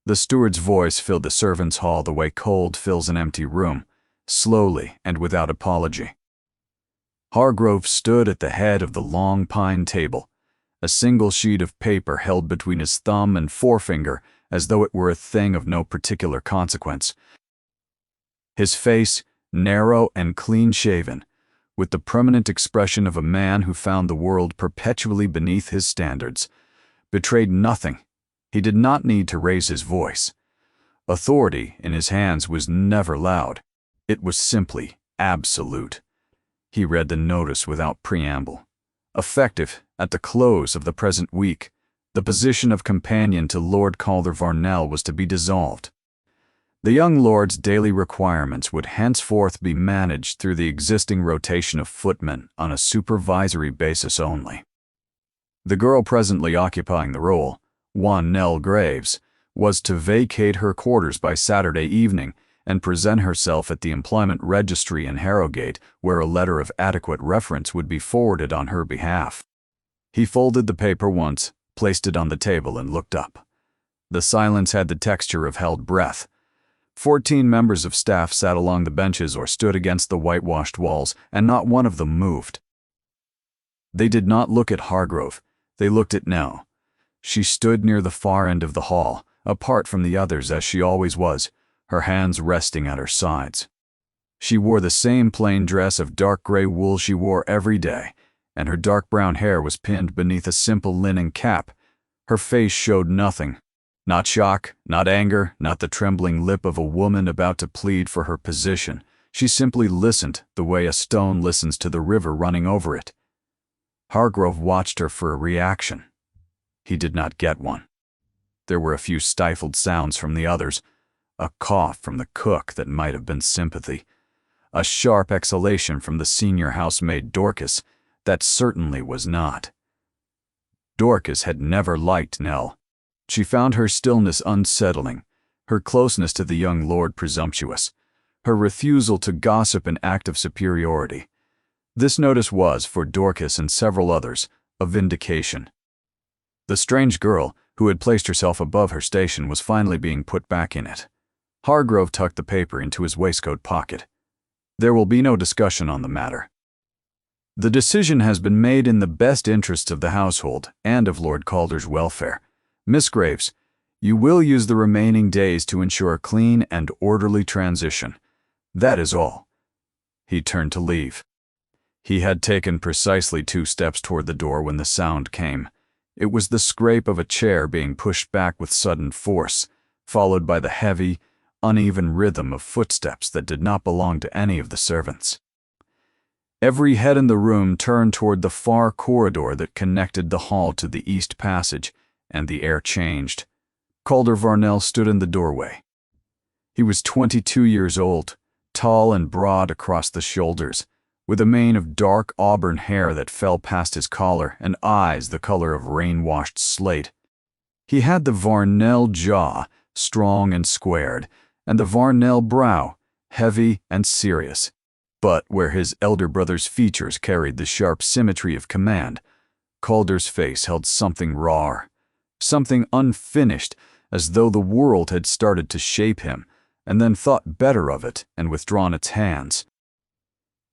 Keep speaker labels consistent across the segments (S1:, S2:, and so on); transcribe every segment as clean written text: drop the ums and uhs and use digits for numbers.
S1: The steward's voice filled the servants' hall the way cold fills an empty room, slowly and without apology. Hargrove stood at the head of the long pine table, a single sheet of paper held between his thumb and forefinger as though it were a thing of no particular consequence. His face, narrow and clean-shaven, with the permanent expression of a man who found the world perpetually beneath his standards, betrayed nothing. He did not need to raise his voice. Authority in his hands was never loud. It was simply absolute. He read the notice without preamble. Effective at the close of the present week, the position of companion to Lord Calder Varnell was to be dissolved. The young lord's daily requirements would henceforth be managed through the existing rotation of footmen on a supervisory basis only. The girl presently occupying the role, one Nell Graves, was to vacate her quarters by Saturday evening and present herself at the employment registry in Harrogate, where a letter of adequate reference would be forwarded on her behalf. He folded the paper once, placed it on the table, and looked up. The silence had the texture of held breath. 14 members of staff sat along the benches or stood against the whitewashed walls, and not one of them moved. They did not look at Hargrove. They looked at Nell. She stood near the far end of the hall, apart from the others as she always was, her hands resting at her sides. She wore the same plain dress of dark gray wool she wore every day, and her dark brown hair was pinned beneath a simple linen cap. Her face showed nothing. Not shock, not anger, not the trembling lip of a woman about to plead for her position. She simply listened the way a stone listens to the river running over it. Hargrove watched her for a reaction. He did not get one. There were a few stifled sounds from the others, a cough from the cook that might have been sympathy, a sharp exhalation from the senior housemaid Dorcas that certainly was not. Dorcas had never liked Nell. She found her stillness unsettling, her closeness to the young lord presumptuous, her refusal to gossip an act of superiority. This notice was, for Dorcas and several others, a vindication. The strange girl, who had placed herself above her station, was finally being put back in it. Hargrove tucked the paper into his waistcoat pocket. There will be no discussion on the matter. The decision has been made in the best interests of the household and of Lord Calder's welfare. Miss Graves, you will use the remaining days to ensure a clean and orderly transition. That is all. He turned to leave. He had taken precisely 2 steps toward the door when the sound came. It was the scrape of a chair being pushed back with sudden force, followed by the heavy, uneven rhythm of footsteps that did not belong to any of the servants. Every head in the room turned toward the far corridor that connected the hall to the east passage, and the air changed. Calder Varnell stood in the doorway. He was 22 years old, tall and broad across the shoulders, with a mane of dark auburn hair that fell past his collar and eyes the color of rain-washed slate. He had the Varnell jaw, strong and squared, and the Varnell brow, heavy and serious. But where his elder brother's features carried the sharp symmetry of command, Calder's face held something raw, something unfinished, as though the world had started to shape him, and then thought better of it and withdrawn its hands.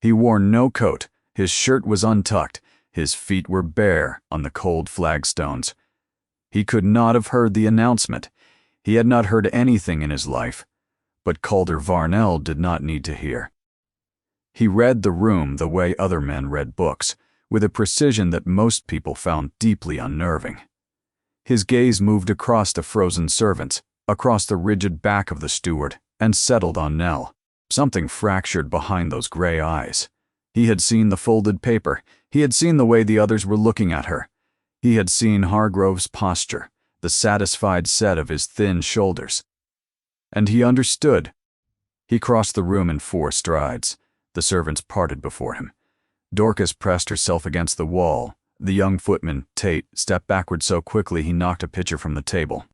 S1: He wore no coat, his shirt was untucked, his feet were bare on the cold flagstones. He could not have heard the announcement. He had not heard anything in his life, but Calder Varnell did not need to hear. He read the room the way other men read books, with a precision that most people found deeply unnerving. His gaze moved across the frozen servants, across the rigid back of the steward, and settled on Nell. Something fractured behind those gray eyes. He had seen the folded paper. He had seen the way the others were looking at her. He had seen Hargrove's posture, the satisfied set of his thin shoulders. And he understood. He crossed the room in 4 strides. The servants parted before him. Dorcas pressed herself against the wall. The young footman, Tate, stepped backward so quickly he knocked a pitcher from the table.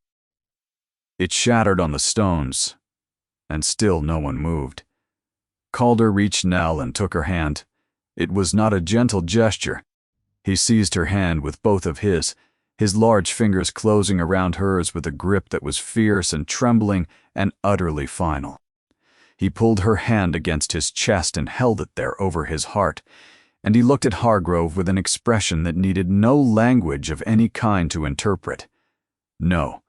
S1: It shattered on the stones, and still no one moved. Calder reached Nell and took her hand. It was not a gentle gesture. He seized her hand with both of his. his large fingers closing around hers with a grip that was fierce and trembling and utterly final. He pulled her hand against his chest and held it there over his heart, and he looked at Hargrove with an expression that needed no language of any kind to interpret. No,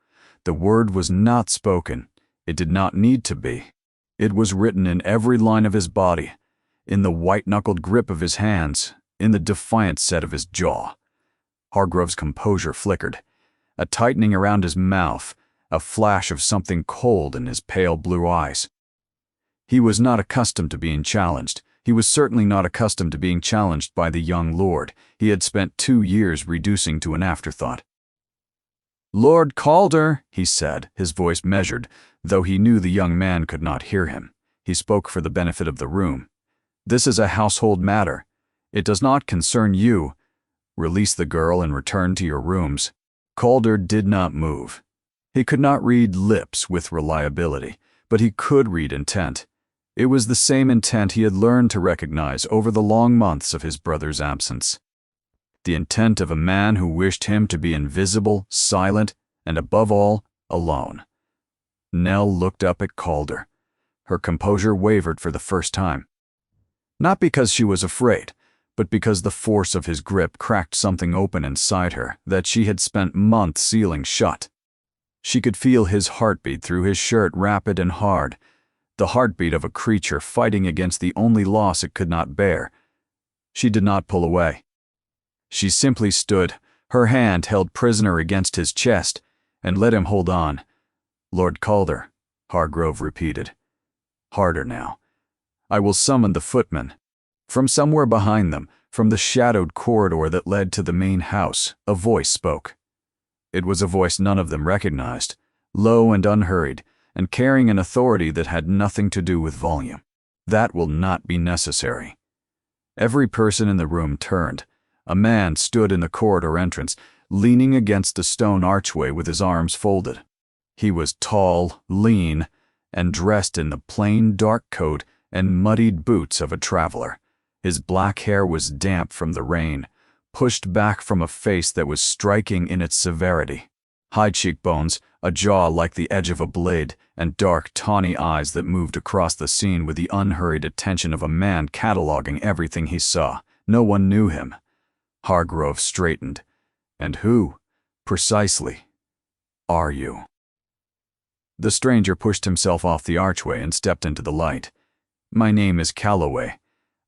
S1: the word was not spoken. It did not need to be. It was written in every line of his body, in the white-knuckled grip of his hands, in the defiant set of his jaw. Hargrove's composure flickered, a tightening around his mouth, a flash of something cold in his pale blue eyes. He was not accustomed to being challenged. He was certainly not accustomed to being challenged by the young lord he had spent 2 years reducing to an afterthought. "Lord Calder," he said, his voice measured, though he knew the young man could not hear him. He spoke for the benefit of the room. "This is a household matter. It does not concern you. Release the girl and return to your rooms." Calder did not move. He could not read lips with reliability, but he could read intent. It was the same intent he had learned to recognize over the long months of his brother's absence. The intent of a man who wished him to be invisible, silent, and above all, alone. Nell looked up at Calder. Her composure wavered for the first time. Not because she was afraid, but because the force of his grip cracked something open inside her that she had spent months sealing shut. She could feel his heartbeat through his shirt, rapid and hard, the heartbeat of a creature fighting against the only loss it could not bear. She did not pull away. She simply stood, her hand held prisoner against his chest, and let him hold on. "Lord Calder," Hargrove repeated. Harder now. "I will summon the footman." From somewhere behind them, from the shadowed corridor that led to the main house, a voice spoke. It was a voice none of them recognized, low and unhurried, and carrying an authority that had nothing to do with volume. "That will not be necessary." Every person in the room turned. A man stood in the corridor entrance, leaning against the stone archway with his arms folded. He was tall, lean, and dressed in the plain dark coat and muddied boots of a traveler. His black hair was damp from the rain, pushed back from a face that was striking in its severity. High cheekbones, a jaw like the edge of a blade, and dark, tawny eyes that moved across the scene with the unhurried attention of a man cataloging everything he saw. No one knew him. Hargrove straightened. "And who, precisely, are you?" The stranger pushed himself off the archway and stepped into the light. "My name is Calloway.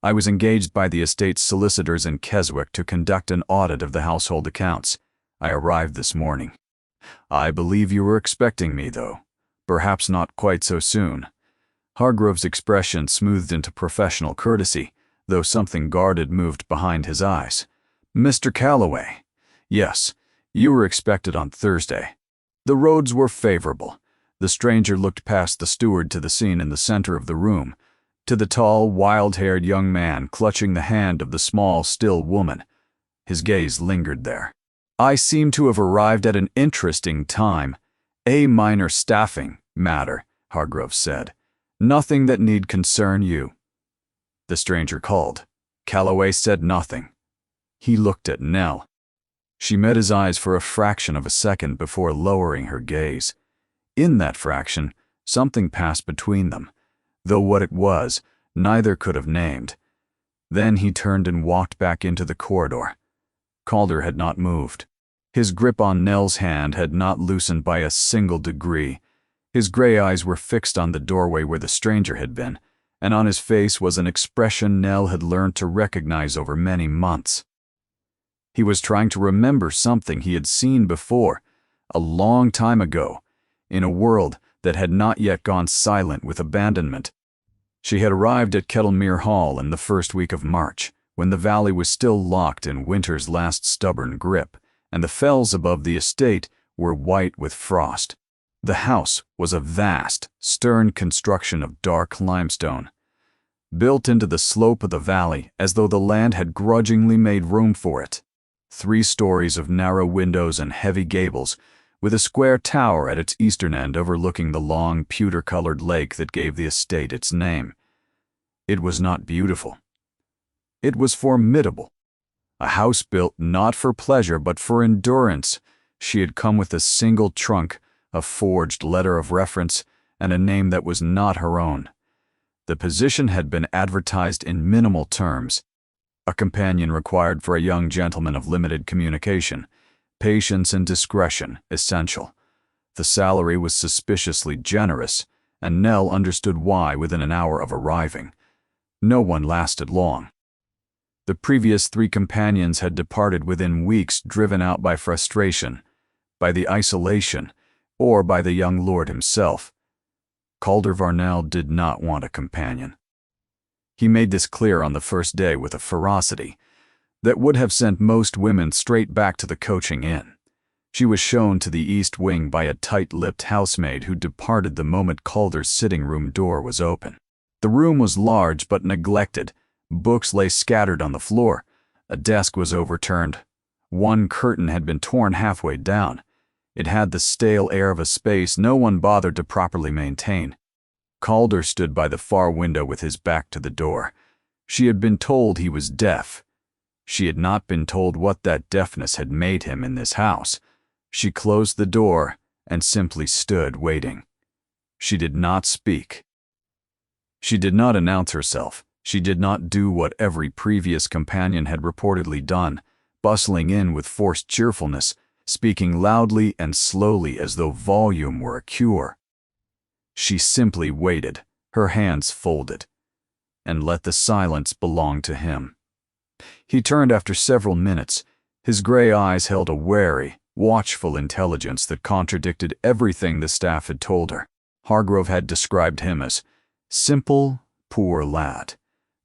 S1: I was engaged by the estate's solicitors in Keswick to conduct an audit of the household accounts. I arrived this morning. I believe you were expecting me, though. Perhaps not quite so soon." Hargrove's expression smoothed into professional courtesy, though something guarded moved behind his eyes. "Mr. Calloway. Yes, you were expected on Thursday." The roads were favorable. The stranger looked past the steward to the scene in the center of the room, to the tall, wild-haired young man clutching the hand of the small, still woman. His gaze lingered there. "I seem to have arrived at an interesting time. A minor staffing matter," Hargrove said. "Nothing that need concern you." The stranger called. Calloway said nothing. He looked at Nell. She met his eyes for a fraction of a second before lowering her gaze. In that fraction, something passed between them, though what it was, neither could have named. Then he turned and walked back into the corridor. Calder had not moved. His grip on Nell's hand had not loosened by a single degree. His gray eyes were fixed on the doorway where the stranger had been, and on his face was an expression Nell had learned to recognize over many months. He was trying to remember something he had seen before, a long time ago, in a world that had not yet gone silent with abandonment. She had arrived at Kettlemere Hall in the first week of March, when the valley was still locked in winter's last stubborn grip, and the fells above the estate were white with frost. The house was a vast, stern construction of dark limestone, built into the slope of the valley as though the land had grudgingly made room for it. 3 stories of narrow windows and heavy gables, with a square tower at its eastern end overlooking the long, pewter-colored lake that gave the estate its name. It was not beautiful. It was formidable. A house built not for pleasure but for endurance, She had come with a single trunk, a forged letter of reference, and a name that was not her own. The position had been advertised in minimal terms. A companion required for a young gentleman of limited communication. Patience and discretion essential. The salary was suspiciously generous, and Nell understood why within an hour of arriving. No one lasted long. The previous 3 companions had departed within weeks, driven out by frustration, by the isolation, or by the young lord himself. Calder Varnell did not want a companion. He made this clear on the first day with a ferocity that would have sent most women straight back to the coaching inn. She was shown to the east wing by a tight-lipped housemaid who departed the moment Calder's sitting room door was open. The room was large but neglected. Books lay scattered on the floor. A desk was overturned. One curtain had been torn halfway down. It had the stale air of a space no one bothered to properly maintain. Calder stood by the far window with his back to the door. She had been told he was deaf. She had not been told what that deafness had made him in this house. She closed the door and simply stood waiting. She did not speak. She did not announce herself. She did not do what every previous companion had reportedly done, bustling in with forced cheerfulness, speaking loudly and slowly as though volume were a cure. She simply waited, her hands folded, and let the silence belong to him. He turned after several minutes. His gray eyes held a wary, watchful intelligence that contradicted everything the staff had told her. Hargrove had described him as simple, poor lad.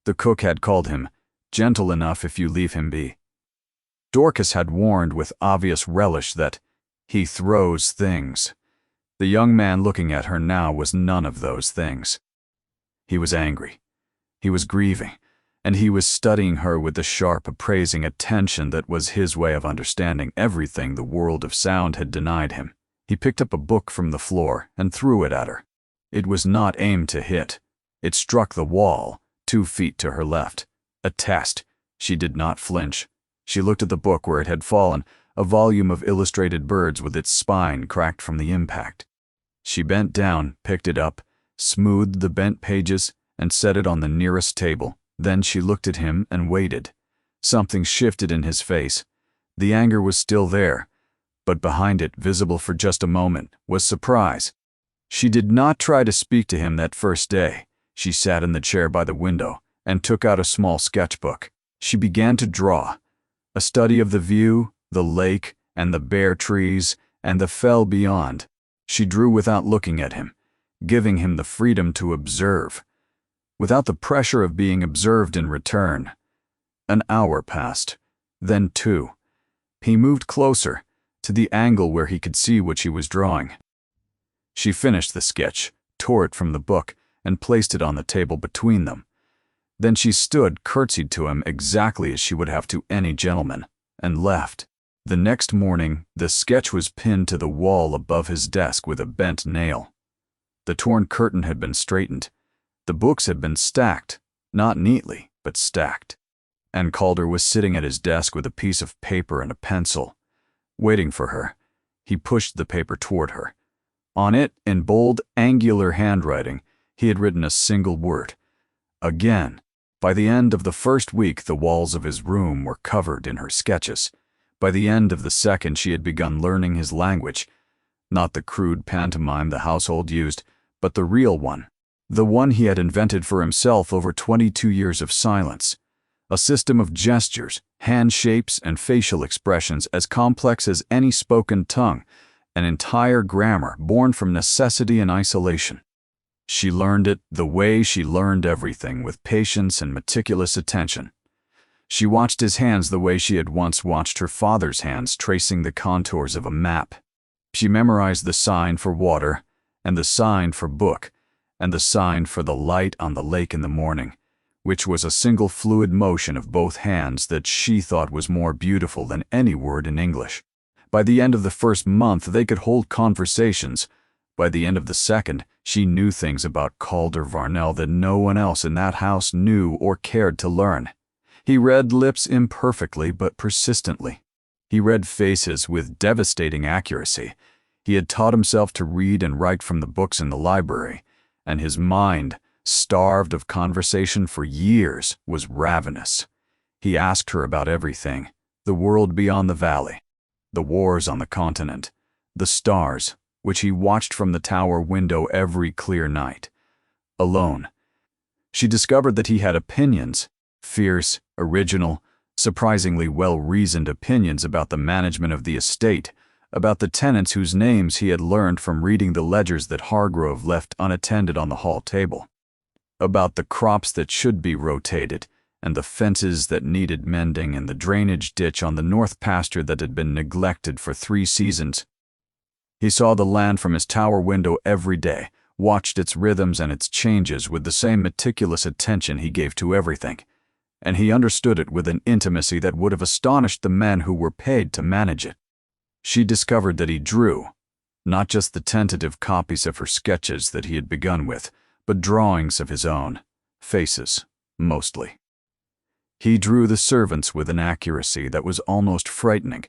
S1: The cook had called him gentle enough if you leave him be. Dorcas had warned with obvious relish that he throws things. The young man looking at her now was none of those things. He was angry. He was grieving, and he was studying her with the sharp, appraising attention that was his way of understanding everything the world of sound had denied him. He picked up a book from the floor and threw it at her. It was not aimed to hit. It struck the wall, 2 feet to her left. A test. She did not flinch. She looked at the book where it had fallen, a volume of illustrated birds with its spine cracked from the impact. She bent down, picked it up, smoothed the bent pages, and set it on the nearest table. Then she looked at him and waited. Something shifted in his face. The anger was still there, but behind it, visible for just a moment, was surprise. She did not try to speak to him that first day. She sat in the chair by the window and took out a small sketchbook. She began to draw. A study of the view, the lake, and the bare trees, and the fell beyond. She drew without looking at him, giving him the freedom to observe, without the pressure of being observed in return. An hour passed, then 2. He moved closer, to the angle where he could see what she was drawing. She finished the sketch, tore it from the book, and placed it on the table between them. Then she stood, curtsied to him exactly as she would have to any gentleman, and left. The next morning, the sketch was pinned to the wall above his desk with a bent nail. The torn curtain had been straightened. The books had been stacked, not neatly, but stacked. And Calder was sitting at his desk with a piece of paper and a pencil, waiting for her. He pushed the paper toward her. On it, in bold, angular handwriting, he had written a single word. Again. By the end of the first week, the walls of his room were covered in her sketches. By the end of the second, she had begun learning his language. Not the crude pantomime the household used, but the real one. The one he had invented for himself over 22 years of silence. A system of gestures, hand shapes, and facial expressions as complex as any spoken tongue. An entire grammar born from necessity and isolation. She learned it the way she learned everything, with patience and meticulous attention. She watched his hands the way she had once watched her father's hands tracing the contours of a map. She memorized the sign for water, and the sign for book, and the sign for the light on the lake in the morning, which was a single fluid motion of both hands that she thought was more beautiful than any word in English. By the end of the first month, they could hold conversations. By the end of the second, she knew things about Calder Varnell that no one else in that house knew or cared to learn. He read lips imperfectly but persistently. He read faces with devastating accuracy. He had taught himself to read and write from the books in the library, and his mind, starved of conversation for years, was ravenous. He asked her about everything: the world beyond the valley, the wars on the continent, the stars, which he watched from the tower window every clear night. Alone, she discovered that he had opinions, fierce, original, surprisingly well-reasoned opinions about the management of the estate, about the tenants whose names he had learned from reading the ledgers that Hargrove left unattended on the hall table, about the crops that should be rotated, and the fences that needed mending, and the drainage ditch on the north pasture that had been neglected for 3 seasons. He saw the land from his tower window every day, watched its rhythms and its changes with the same meticulous attention he gave to everything, and he understood it with an intimacy that would have astonished the men who were paid to manage it. She discovered that he drew, not just the tentative copies of her sketches that he had begun with, but drawings of his own, faces, mostly. He drew the servants with an accuracy that was almost frightening,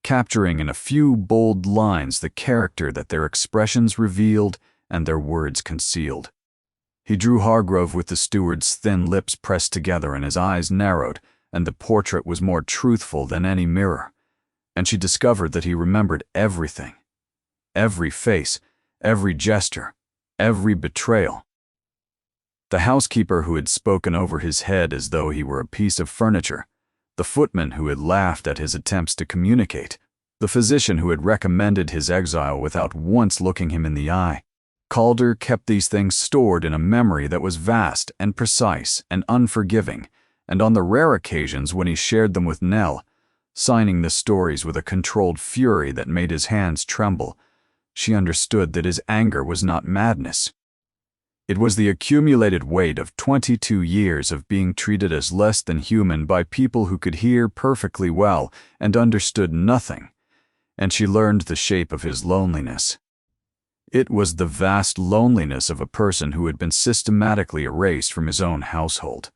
S1: capturing in a few bold lines the character that their expressions revealed and their words concealed. He drew Hargrove with the steward's thin lips pressed together and his eyes narrowed, and the portrait was more truthful than any mirror. And she discovered that he remembered everything. Every face, every gesture, every betrayal. The housekeeper who had spoken over his head as though he were a piece of furniture, the footman who had laughed at his attempts to communicate, the physician who had recommended his exile without once looking him in the eye. Calder kept these things stored in a memory that was vast and precise and unforgiving, and on the rare occasions when he shared them with Nell, signing the stories with a controlled fury that made his hands tremble, she understood that his anger was not madness. It was the accumulated weight of 22 years of being treated as less than human by people who could hear perfectly well and understood nothing, and she learned the shape of his loneliness. It was the vast loneliness of a person who had been systematically erased from his own household.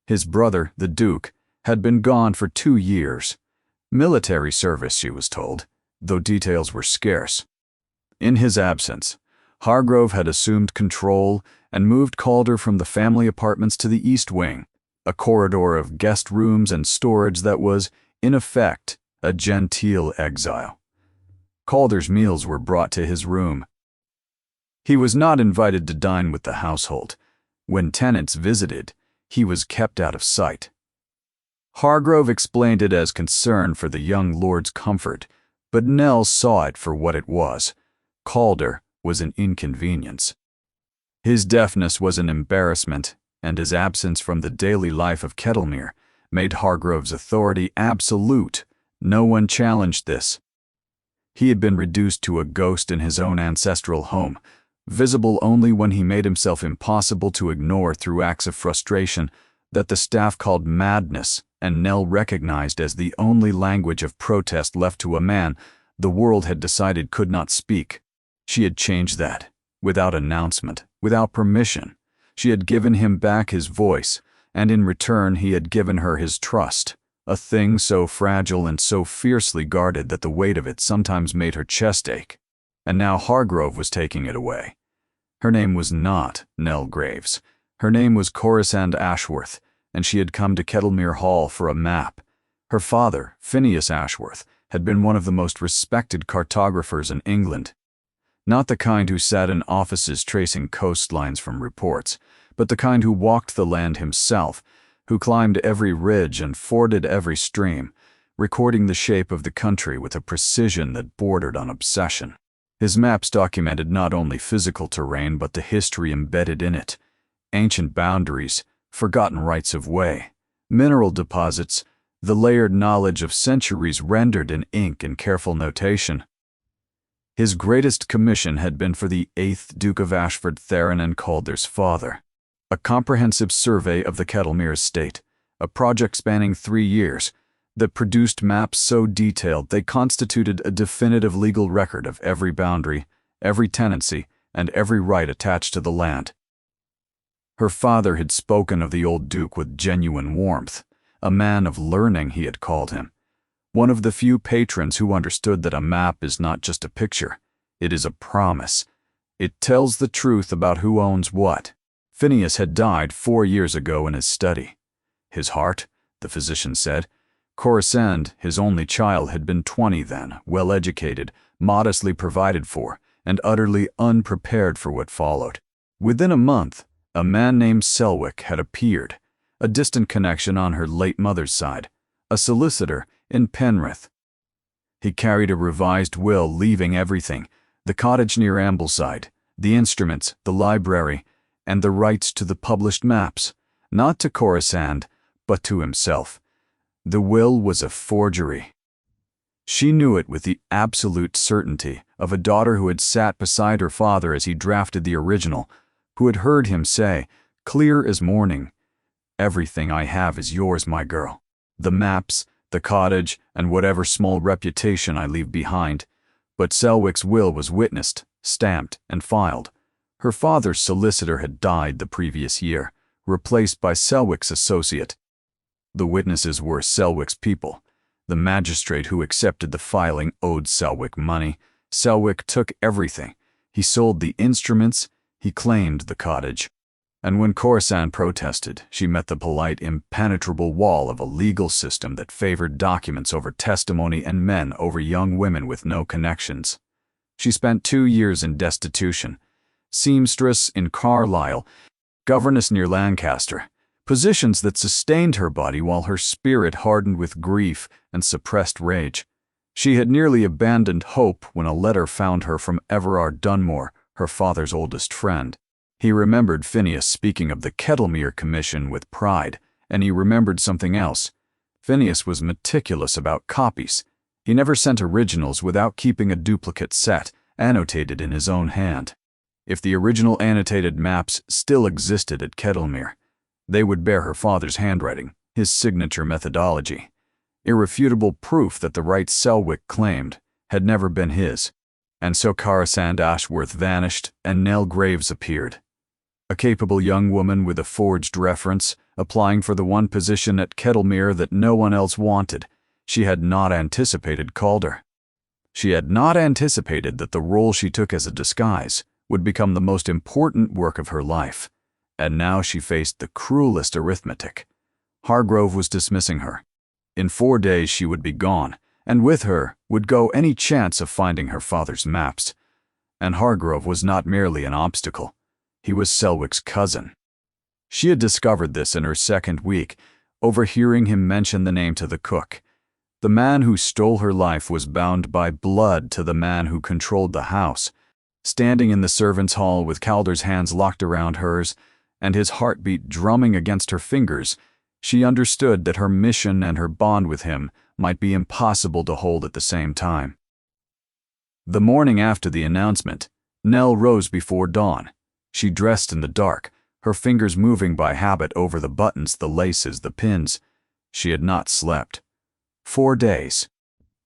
S1: His brother, the Duke, had been gone for 2 years. Military service, she was told, though details were scarce. In his absence, Hargrove had assumed control and moved Calder from the family apartments to the East Wing, a corridor of guest rooms and storage that was, in effect, a genteel exile. Calder's meals were brought to his room. He was not invited to dine with the household. When tenants visited, he was kept out of sight. Hargrove explained it as concern for the young lord's comfort, but Nell saw it for what it was. Calder was an inconvenience. His deafness was an embarrassment, and his absence from the daily life of Kettlemere made Hargrove's authority absolute. No one challenged this. He had been reduced to a ghost in his own ancestral home, visible only when he made himself impossible to ignore through acts of frustration that the staff called madness and Nell recognized as the only language of protest left to a man the world had decided could not speak. She had changed that, without announcement, without permission. She had given him back his voice, and in return he had given her his trust, a thing so fragile and so fiercely guarded that the weight of it sometimes made her chest ache. And now Hargrove was taking it away. Her name was not Nell Graves. Her name was Corisande Ashworth, and she had come to Kettlemere Hall for a map. Her father, Phineas Ashworth, had been one of the most respected cartographers in England. Not the kind who sat in offices tracing coastlines from reports, but the kind who walked the land himself, who climbed every ridge and forded every stream, recording the shape of the country with a precision that bordered on obsession. His maps documented not only physical terrain but the history embedded in it, ancient boundaries, forgotten rights of way, mineral deposits, the layered knowledge of centuries rendered in ink and careful notation. His greatest commission had been for the 8th Duke of Ashford, Theron and Calder's father. A comprehensive survey of the Kettlemere estate, a project spanning 3 years, that produced maps so detailed they constituted a definitive legal record of every boundary, every tenancy, and every right attached to the land. Her father had spoken of the old Duke with genuine warmth. A man of learning, he had called him. one of the few patrons who understood that a map is not just a picture, it is a promise. It tells the truth about who owns what. Phineas had died 4 years ago in his study. His heart, the physician said. Corisande, his only child, had been 20 then, well-educated, modestly provided for, and utterly unprepared for what followed. Within a month, a man named Selwick had appeared, a distant connection on her late mother's side, a solicitor in Penrith. He carried a revised will leaving everything, the cottage near Ambleside, the instruments, the library, and the rights to the published maps, not to Corisande, but to himself. The will was a forgery. She knew it with the absolute certainty of a daughter who had sat beside her father as he drafted the original, who had heard him say, clear as morning, "Everything I have is yours, my girl. The maps, the cottage, and whatever small reputation I leave behind." But Selwick's will was witnessed, stamped, and filed. Her father's solicitor had died the previous year, replaced by Selwick's associate. The witnesses were Selwick's people. The magistrate who accepted the filing owed Selwick money. Selwick took everything. He sold the instruments, he claimed the cottage. And when Corisande protested, she met the polite, impenetrable wall of a legal system that favored documents over testimony and men over young women with no connections. She spent 2 years in destitution, seamstress in Carlisle, governess near Lancaster, positions that sustained her body while her spirit hardened with grief and suppressed rage. She had nearly abandoned hope when a letter found her from Everard Dunmore, her father's oldest friend. He remembered Phineas speaking of the Kettlemere Commission with pride, and he remembered something else. Phineas was meticulous about copies. He never sent originals without keeping a duplicate set, annotated in his own hand. If the original annotated maps still existed at Kettlemere, they would bear her father's handwriting, his signature methodology. Irrefutable proof that the rights Selwick claimed had never been his. And so Corisande Ashworth vanished, and Nell Graves appeared. A capable young woman with a forged reference, applying for the one position at Kettlemere that no one else wanted. She had not anticipated Calder. She had not anticipated that the role she took as a disguise would become the most important work of her life. And now she faced the cruelest arithmetic. Hargrove was dismissing her. In 4 days she would be gone, and with her would go any chance of finding her father's maps. And Hargrove was not merely an obstacle. He was Selwick's cousin. She had discovered this in her second week, overhearing him mention the name to the cook. The man who stole her life was bound by blood to the man who controlled the house. Standing in the servants' hall with Calder's hands locked around hers, and his heartbeat drumming against her fingers, she understood that her mission and her bond with him might be impossible to hold at the same time. The morning after the announcement, Nell rose before dawn. She dressed in the dark, her fingers moving by habit over the buttons, the laces, the pins. She had not slept. 4 days.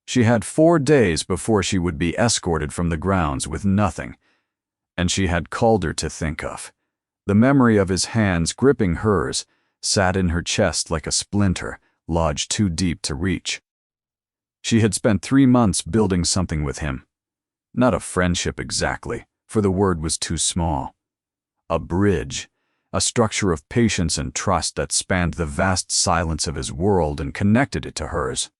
S1: She had 4 days before she would be escorted from the grounds with nothing. And she had Calder to think of. The memory of his hands gripping hers sat in her chest like a splinter, lodged too deep to reach. She had spent 3 months building something with him. Not a friendship exactly, for the word was too small. A bridge, a structure of patience and trust that spanned the vast silence of his world and connected it to hers.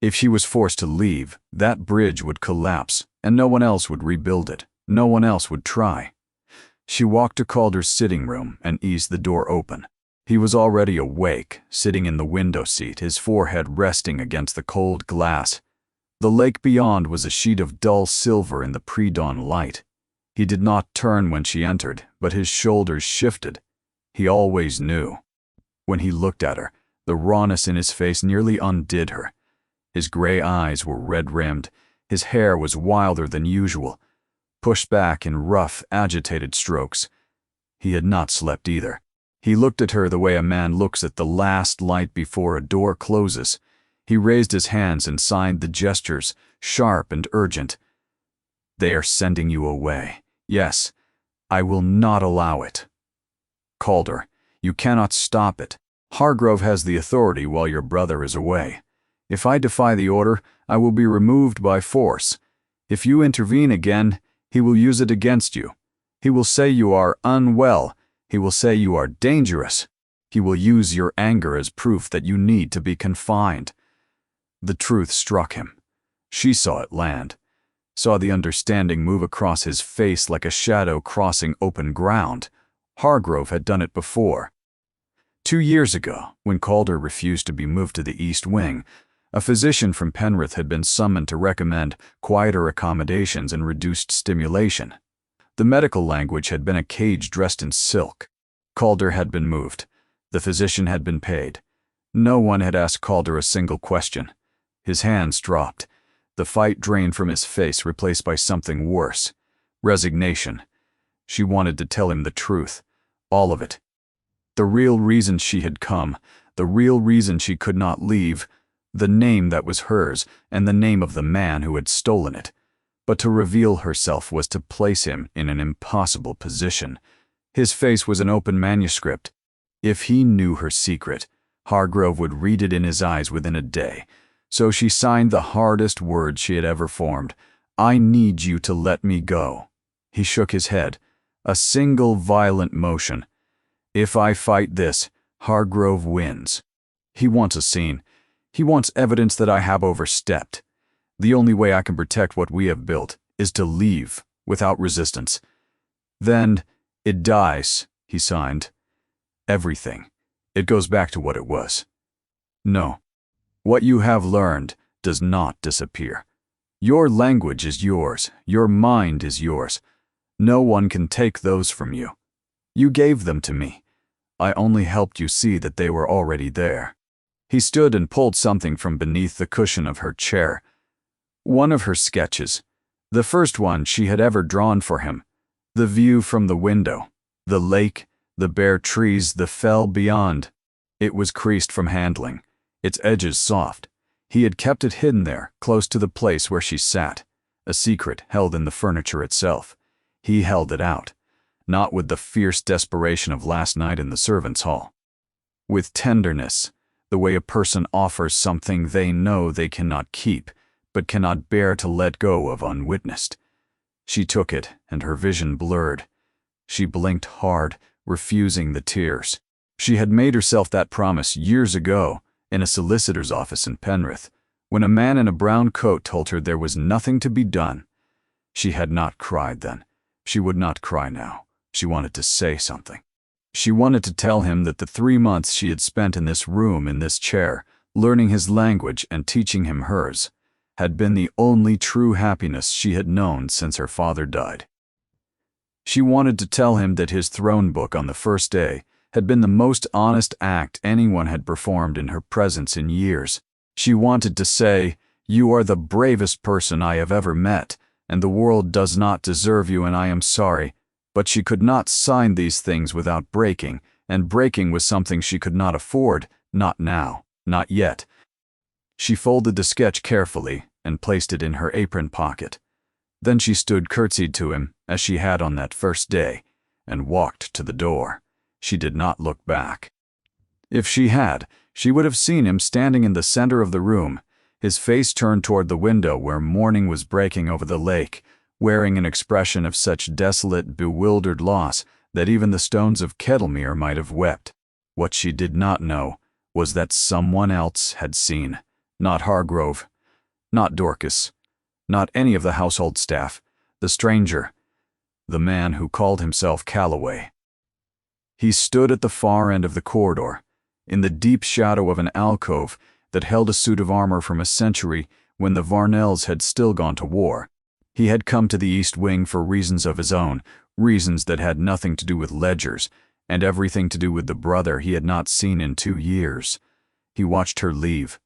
S1: If she was forced to leave, that bridge would collapse, and no one else would rebuild it. No one else would try. She walked to Calder's sitting room and eased the door open. He was already awake, sitting in the window seat, his forehead resting against the cold glass. The lake beyond was a sheet of dull silver in the pre-dawn light. He did not turn when she entered, but his shoulders shifted. He always knew. When he looked at her, the rawness in his face nearly undid her. His gray eyes were red-rimmed. His hair was wilder than usual, pushed back in rough, agitated strokes. He had not slept either. He looked at her the way a man looks at the last light before a door closes. He raised his hands and signed the gestures, sharp and urgent. "They are sending you away. Yes, I will not allow it. Calder, you cannot stop it. Hargrove has the authority while your brother is away. If I defy the order, I will be removed by force. If you intervene again, he will use it against you. He will say you are unwell. He will say you are dangerous. He will use your anger as proof that you need to be confined." The truth struck him. She saw it land, saw the understanding move across his face like a shadow crossing open ground. Hargrove had done it before. 2 years ago, when Calder refused to be moved to the East Wing, a physician from Penrith had been summoned to recommend quieter accommodations and reduced stimulation. The medical language had been a cage dressed in silk. Calder had been moved. The physician had been paid. No one had asked Calder a single question. His hands dropped. The fight drained from his face, replaced by something worse. Resignation. She wanted to tell him the truth. All of it. The real reason she had come. The real reason she could not leave. The name that was hers, and the name of the man who had stolen it. But to reveal herself was to place him in an impossible position. His face was an open manuscript. If he knew her secret, Hargrove would read it in his eyes within a day. So she signed the hardest words she had ever formed. "I need you to let me go." He shook his head. A single violent motion. "If I fight this, Hargrove wins. He wants a scene. He wants evidence that I have overstepped. The only way I can protect what we have built is to leave without resistance. Then it dies," he signed. "Everything. It goes back to what it was. No. What you have learned does not disappear. Your language is yours. Your mind is yours. No one can take those from you. You gave them to me. I only helped you see that they were already there." He stood and pulled something from beneath the cushion of her chair. One of her sketches. The first one she had ever drawn for him. The view from the window. The lake, the bare trees, the fell beyond. It was creased from handling, its edges soft. He had kept it hidden there, close to the place where she sat, a secret held in the furniture itself. He held it out, not with the fierce desperation of last night in the servants' hall. With tenderness, the way a person offers something they know they cannot keep, but cannot bear to let go of unwitnessed. She took it, and her vision blurred. She blinked hard, refusing the tears. She had made herself that promise years ago, in a solicitor's office in Penrith, when a man in a brown coat told her there was nothing to be done. She had not cried then. She would not cry now. She wanted to say something. She wanted to tell him that the 3 months she had spent in this room, in this chair, learning his language and teaching him hers, had been the only true happiness she had known since her father died. She wanted to tell him that his throne book on the first day had been the most honest act anyone had performed in her presence in years. She wanted to say, "You are the bravest person I have ever met, and the world does not deserve you, and I am sorry." But she could not sign these things without breaking, and breaking was something she could not afford, not now, not yet. She folded the sketch carefully and placed it in her apron pocket. Then she stood curtsied to him, as she had on that first day, and walked to the door. She did not look back. If she had, she would have seen him standing in the center of the room, his face turned toward the window where morning was breaking over the lake, wearing an expression of such desolate, bewildered loss that even the stones of Kettlemere might have wept. What she did not know was that someone else had seen, not Hargrove, not Dorcas, not any of the household staff, the stranger, the man who called himself Calloway. He stood at the far end of the corridor, in the deep shadow of an alcove that held a suit of armor from a century when the Varnells had still gone to war. He had come to the East Wing for reasons of his own, reasons that had nothing to do with ledgers, and everything to do with the brother he had not seen in 2 years. He watched her leave.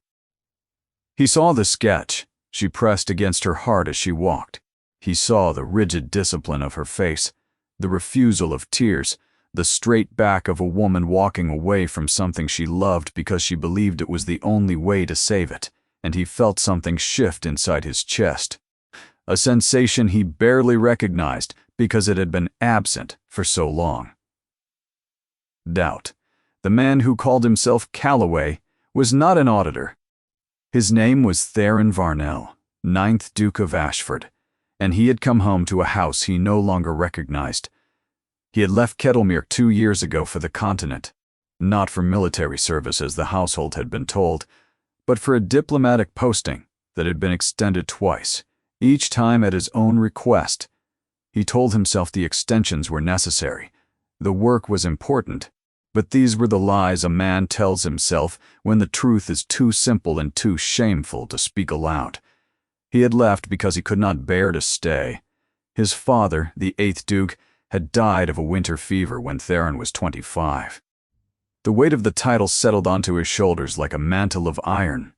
S1: He saw the sketch she pressed against her heart as she walked. He saw the rigid discipline of her face, the refusal of tears, the straight back of a woman walking away from something she loved because she believed it was the only way to save it, and he felt something shift inside his chest. A sensation he barely recognized because it had been absent for so long. Doubt. The man who called himself Calloway was not an auditor. His name was Theron Varnell, 9th Duke of Ashford, and he had come home to a house he no longer recognized. He had left Kettlemere 2 years ago for the continent, not for military service as the household had been told, but for a diplomatic posting that had been extended twice, each time at his own request. He told himself the extensions were necessary. The work was important, but these were the lies a man tells himself when the truth is too simple and too shameful to speak aloud. He had left because he could not bear to stay. His father, the 8th Duke, had died of a winter fever when Theron was 25. The weight of the title settled onto his shoulders like a mantle of iron.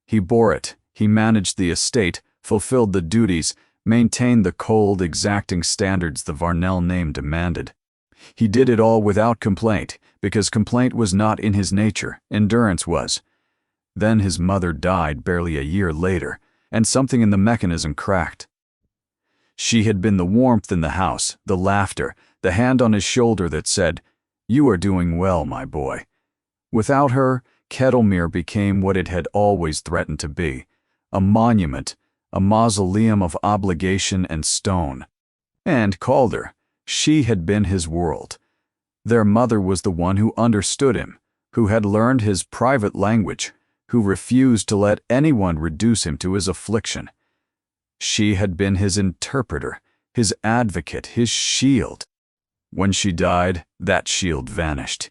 S1: He bore it, he managed the estate, fulfilled the duties, maintained the cold, exacting standards the Varnell name demanded. He did it all without complaint, because complaint was not in his nature, endurance was. Then his mother died barely a year later, and something in the mechanism cracked. She had been the warmth in the house, the laughter, the hand on his shoulder that said, "You are doing well, my boy." Without her, Kettlemere became what it had always threatened to be, a monument, a mausoleum of obligation and stone. And Calder, she had been his world. Their mother was the one who understood him, who had learned his private language, who refused to let anyone reduce him to his affliction. She had been his interpreter, his advocate, his shield. When she died, that shield vanished.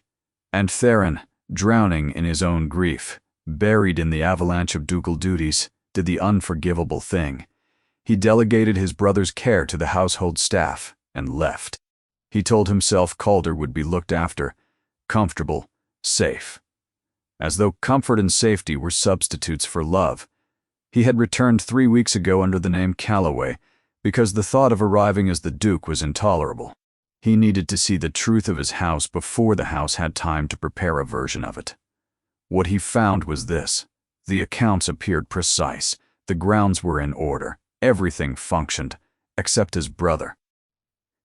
S1: And Theron, drowning in his own grief, buried in the avalanche of ducal duties, did the unforgivable thing. He delegated his brother's care to the household staff and left. He told himself Calder would be looked after, comfortable, safe. As though comfort and safety were substitutes for love. He had returned 3 weeks ago under the name Calloway, because the thought of arriving as the Duke was intolerable. He needed to see the truth of his house before the house had time to prepare a version of it. What he found was this. The accounts appeared precise, the grounds were in order, everything functioned, except his brother.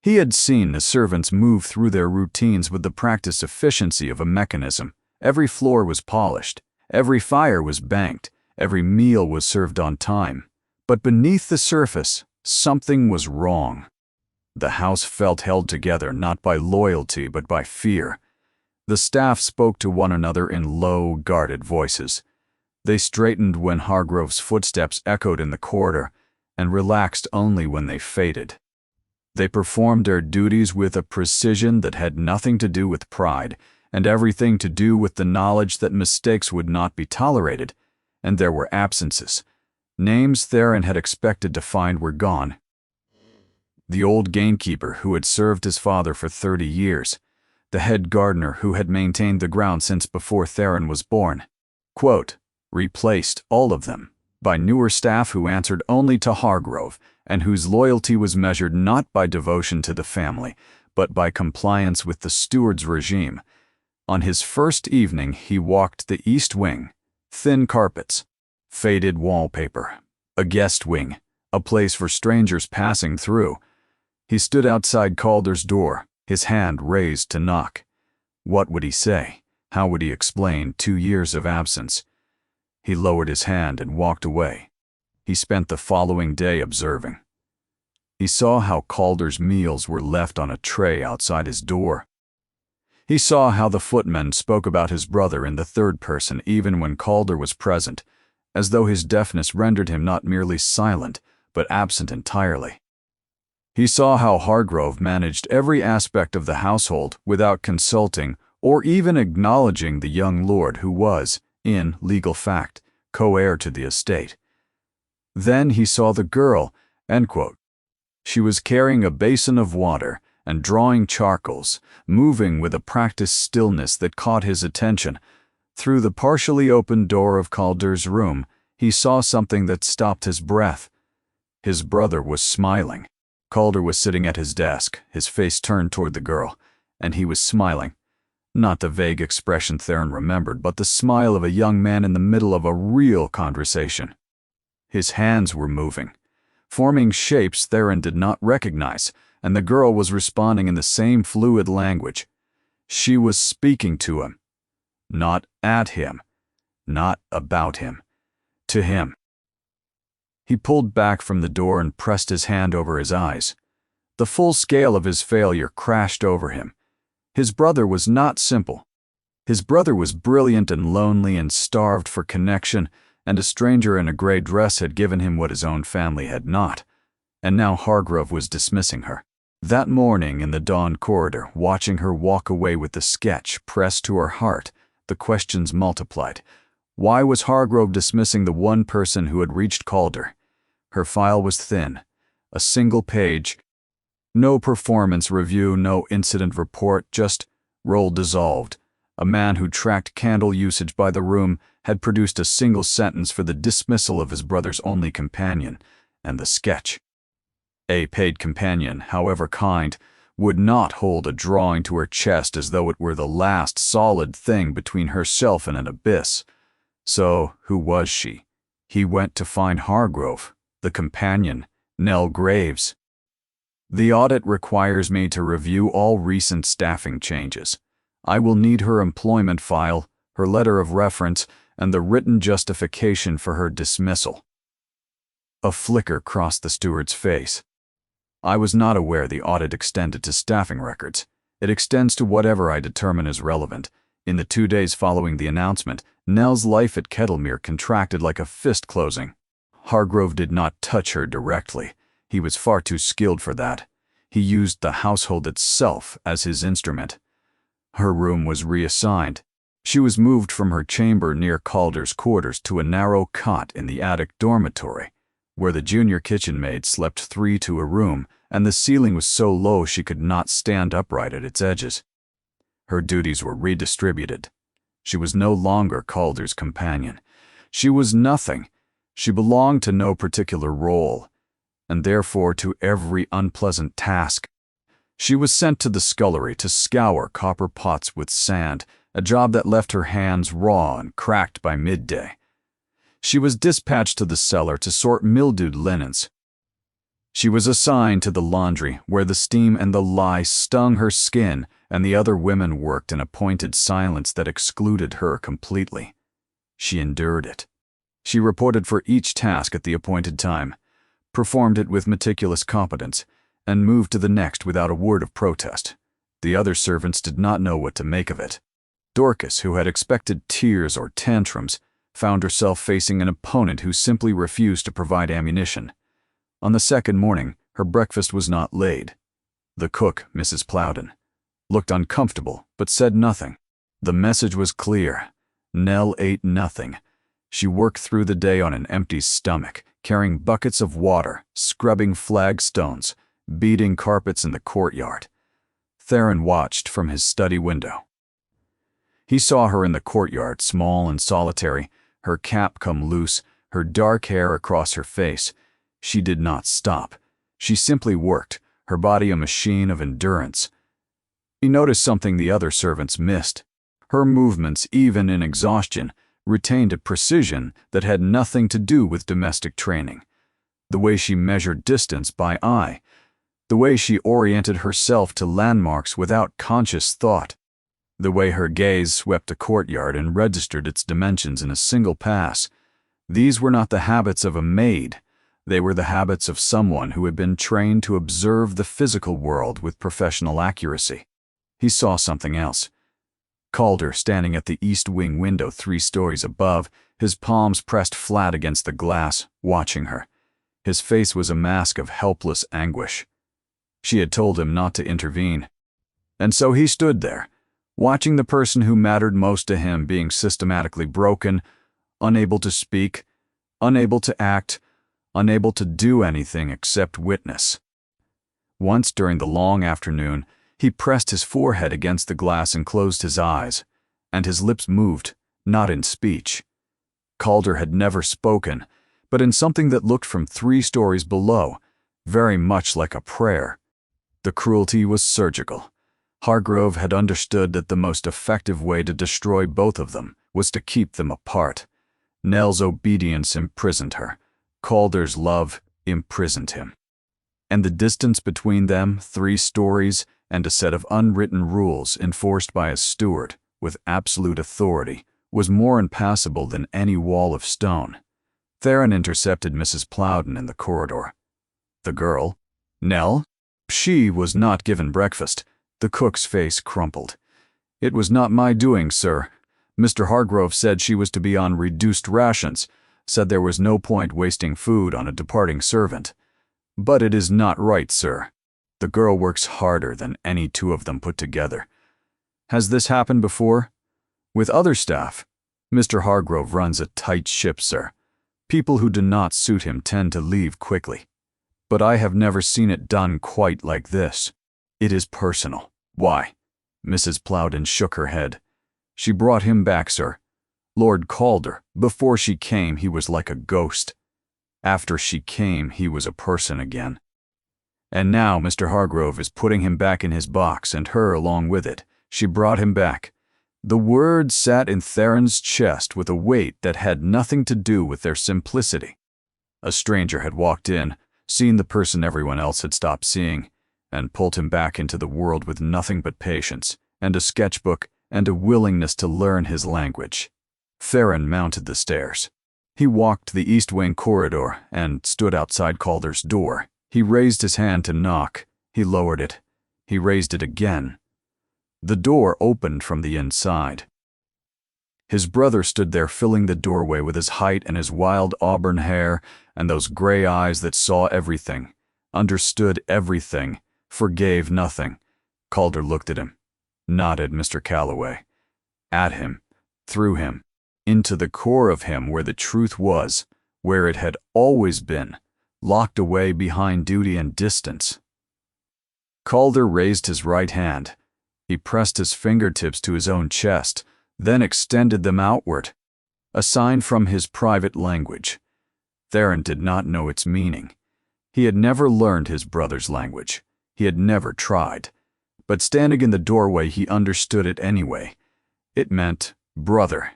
S1: He had seen the servants move through their routines with the practiced efficiency of a mechanism. Every floor was polished, every fire was banked, every meal was served on time. But beneath the surface, something was wrong. The house felt held together not by loyalty but by fear. The staff spoke to one another in low, guarded voices. They straightened when Hargrove's footsteps echoed in the corridor, and relaxed only when they faded. They performed their duties with a precision that had nothing to do with pride, and everything to do with the knowledge that mistakes would not be tolerated, and there were absences. Names Theron had expected to find were gone. The old gamekeeper who had served his father for 30 years, the head gardener who had maintained the ground since before Theron was born, quote, replaced all of them by newer staff who answered only to Hargrove and whose loyalty was measured not by devotion to the family, but by compliance with the steward's regime. On his first evening, he walked the east wing, thin carpets, faded wallpaper, a guest wing, a place for strangers passing through. He stood outside Calder's door, his hand raised to knock. What would he say? How would he explain 2 years of absence? He lowered his hand and walked away. He spent the following day observing. He saw how Calder's meals were left on a tray outside his door. He saw how the footmen spoke about his brother in the third person even when Calder was present, as though his deafness rendered him not merely silent, but absent entirely. He saw how Hargrove managed every aspect of the household without consulting or even acknowledging the young lord who was, in legal fact, co-heir to the estate. Then he saw the girl, end quote. She was carrying a basin of water and drawing charcoals, moving with a practiced stillness that caught his attention. Through the partially open door of Calder's room, he saw something that stopped his breath. His brother was smiling. Calder was sitting at his desk, his face turned toward the girl, and he was smiling. Not the vague expression Theron remembered, but the smile of a young man in the middle of a real conversation. His hands were moving, forming shapes Theron did not recognize, and the girl was responding in the same fluid language. She was speaking to him. Not at him. Not about him. To him. He pulled back from the door and pressed his hand over his eyes. The full scale of his failure crashed over him. His brother was not simple. His brother was brilliant and lonely and starved for connection, and a stranger in a gray dress had given him what his own family had not. And now Hargrove was dismissing her. That morning in the dawn corridor, watching her walk away with the sketch pressed to her heart, the questions multiplied. Why was Hargrove dismissing the one person who had reached Calder? Her file was thin. A single page. No performance review, no incident report, just role dissolved. A man who tracked candle usage by the room had produced a single sentence for the dismissal of his brother's only companion, and the sketch. A paid companion, however kind, would not hold a drawing to her chest as though it were the last solid thing between herself and an abyss. So, who was she? He went to find Hargrove, the companion, Nell Graves. The audit requires me to review all recent staffing changes. I will need her employment file, her letter of reference, and the written justification for her dismissal. A flicker crossed the steward's face. I was not aware the audit extended to staffing records. It extends to whatever I determine is relevant. In the 2 days following the announcement, Nell's life at Kettlemere contracted like a fist closing. Hargrove did not touch her directly. He was far too skilled for that. He used the household itself as his instrument. Her room was reassigned. She was moved from her chamber near Calder's quarters to a narrow cot in the attic dormitory, where the junior kitchen maid slept 3 to a room, and the ceiling was so low she could not stand upright at its edges. Her duties were redistributed. She was no longer Calder's companion. She was nothing. She belonged to no particular role, and therefore to every unpleasant task. She was sent to the scullery to scour copper pots with sand, a job that left her hands raw and cracked by midday. She was dispatched to the cellar to sort mildewed linens. She was assigned to the laundry, where the steam and the lye stung her skin, and the other women worked in a pointed silence that excluded her completely. She endured it. She reported for each task at the appointed time, performed it with meticulous competence, and moved to the next without a word of protest. The other servants did not know what to make of it. Dorcas, who had expected tears or tantrums, found herself facing an opponent who simply refused to provide ammunition. On the second morning, her breakfast was not laid. The cook, Mrs. Plowden, looked uncomfortable but said nothing. The message was clear. Nell ate nothing. She worked through the day on an empty stomach, carrying buckets of water, scrubbing flagstones, beating carpets in the courtyard. Theron watched from his study window. He saw her in the courtyard, small and solitary, her cap come loose, her dark hair across her face. She did not stop. She simply worked, her body a machine of endurance. He noticed something the other servants missed. Her movements, even in exhaustion, retained a precision that had nothing to do with domestic training. The way she measured distance by eye, the way she oriented herself to landmarks without conscious thought, the way her gaze swept a courtyard and registered its dimensions in a single pass. These were not the habits of a maid. They were the habits of someone who had been trained to observe the physical world with professional accuracy. He saw something else. Calder, standing at the east wing window 3 stories above, his palms pressed flat against the glass, watching her. His face was a mask of helpless anguish. She had told him not to intervene. And so he stood there, watching the person who mattered most to him being systematically broken, unable to speak, unable to act, unable to do anything except witness. Once during the long afternoon, he pressed his forehead against the glass and closed his eyes, and his lips moved, not in speech. Calder had never spoken, but in something that looked from 3 stories below, very much like a prayer. The cruelty was surgical. Hargrove had understood that the most effective way to destroy both of them was to keep them apart. Nell's obedience imprisoned her. Calder's love imprisoned him. And the distance between them, 3 stories, and a set of unwritten rules enforced by a steward with absolute authority, was more impassable than any wall of stone. Theron intercepted Mrs. Plowden in the corridor. The girl? Nell? She was not given breakfast. The cook's face crumpled. It was not my doing, sir. Mr. Hargrove said she was to be on reduced rations, said there was no point wasting food on a departing servant. But it is not right, sir. The girl works harder than any two of them put together. Has this happened before? With other staff? Mr. Hargrove runs a tight ship, sir. People who do not suit him tend to leave quickly. But I have never seen it done quite like this. It is personal. Why? Mrs. Plowden shook her head. She brought him back, sir. Lord Calder, before she came, he was like a ghost. After she came, he was a person again. And now Mr. Hargrove is putting him back in his box, and her along with it. She brought him back. The words sat in Theron's chest with a weight that had nothing to do with their simplicity. A stranger had walked in, seen the person everyone else had stopped seeing, and pulled him back into the world with nothing but patience, and a sketchbook, and a willingness to learn his language. Theron mounted the stairs. He walked the east wing corridor and stood outside Calder's door. He raised his hand to knock. He lowered it. He raised it again. The door opened from the inside. His brother stood there filling the doorway with his height and his wild auburn hair and those gray eyes that saw everything, understood everything, forgave nothing. Calder looked at him, nodded Mr. Calloway. At him, through him, into the core of him where the truth was, where it had always been, locked away behind duty and distance. Calder raised his right hand. He pressed his fingertips to his own chest, then extended them outward, a sign from his private language. Theron did not know its meaning. He had never learned his brother's language. He had never tried. But standing in the doorway, he understood it anyway. It meant brother.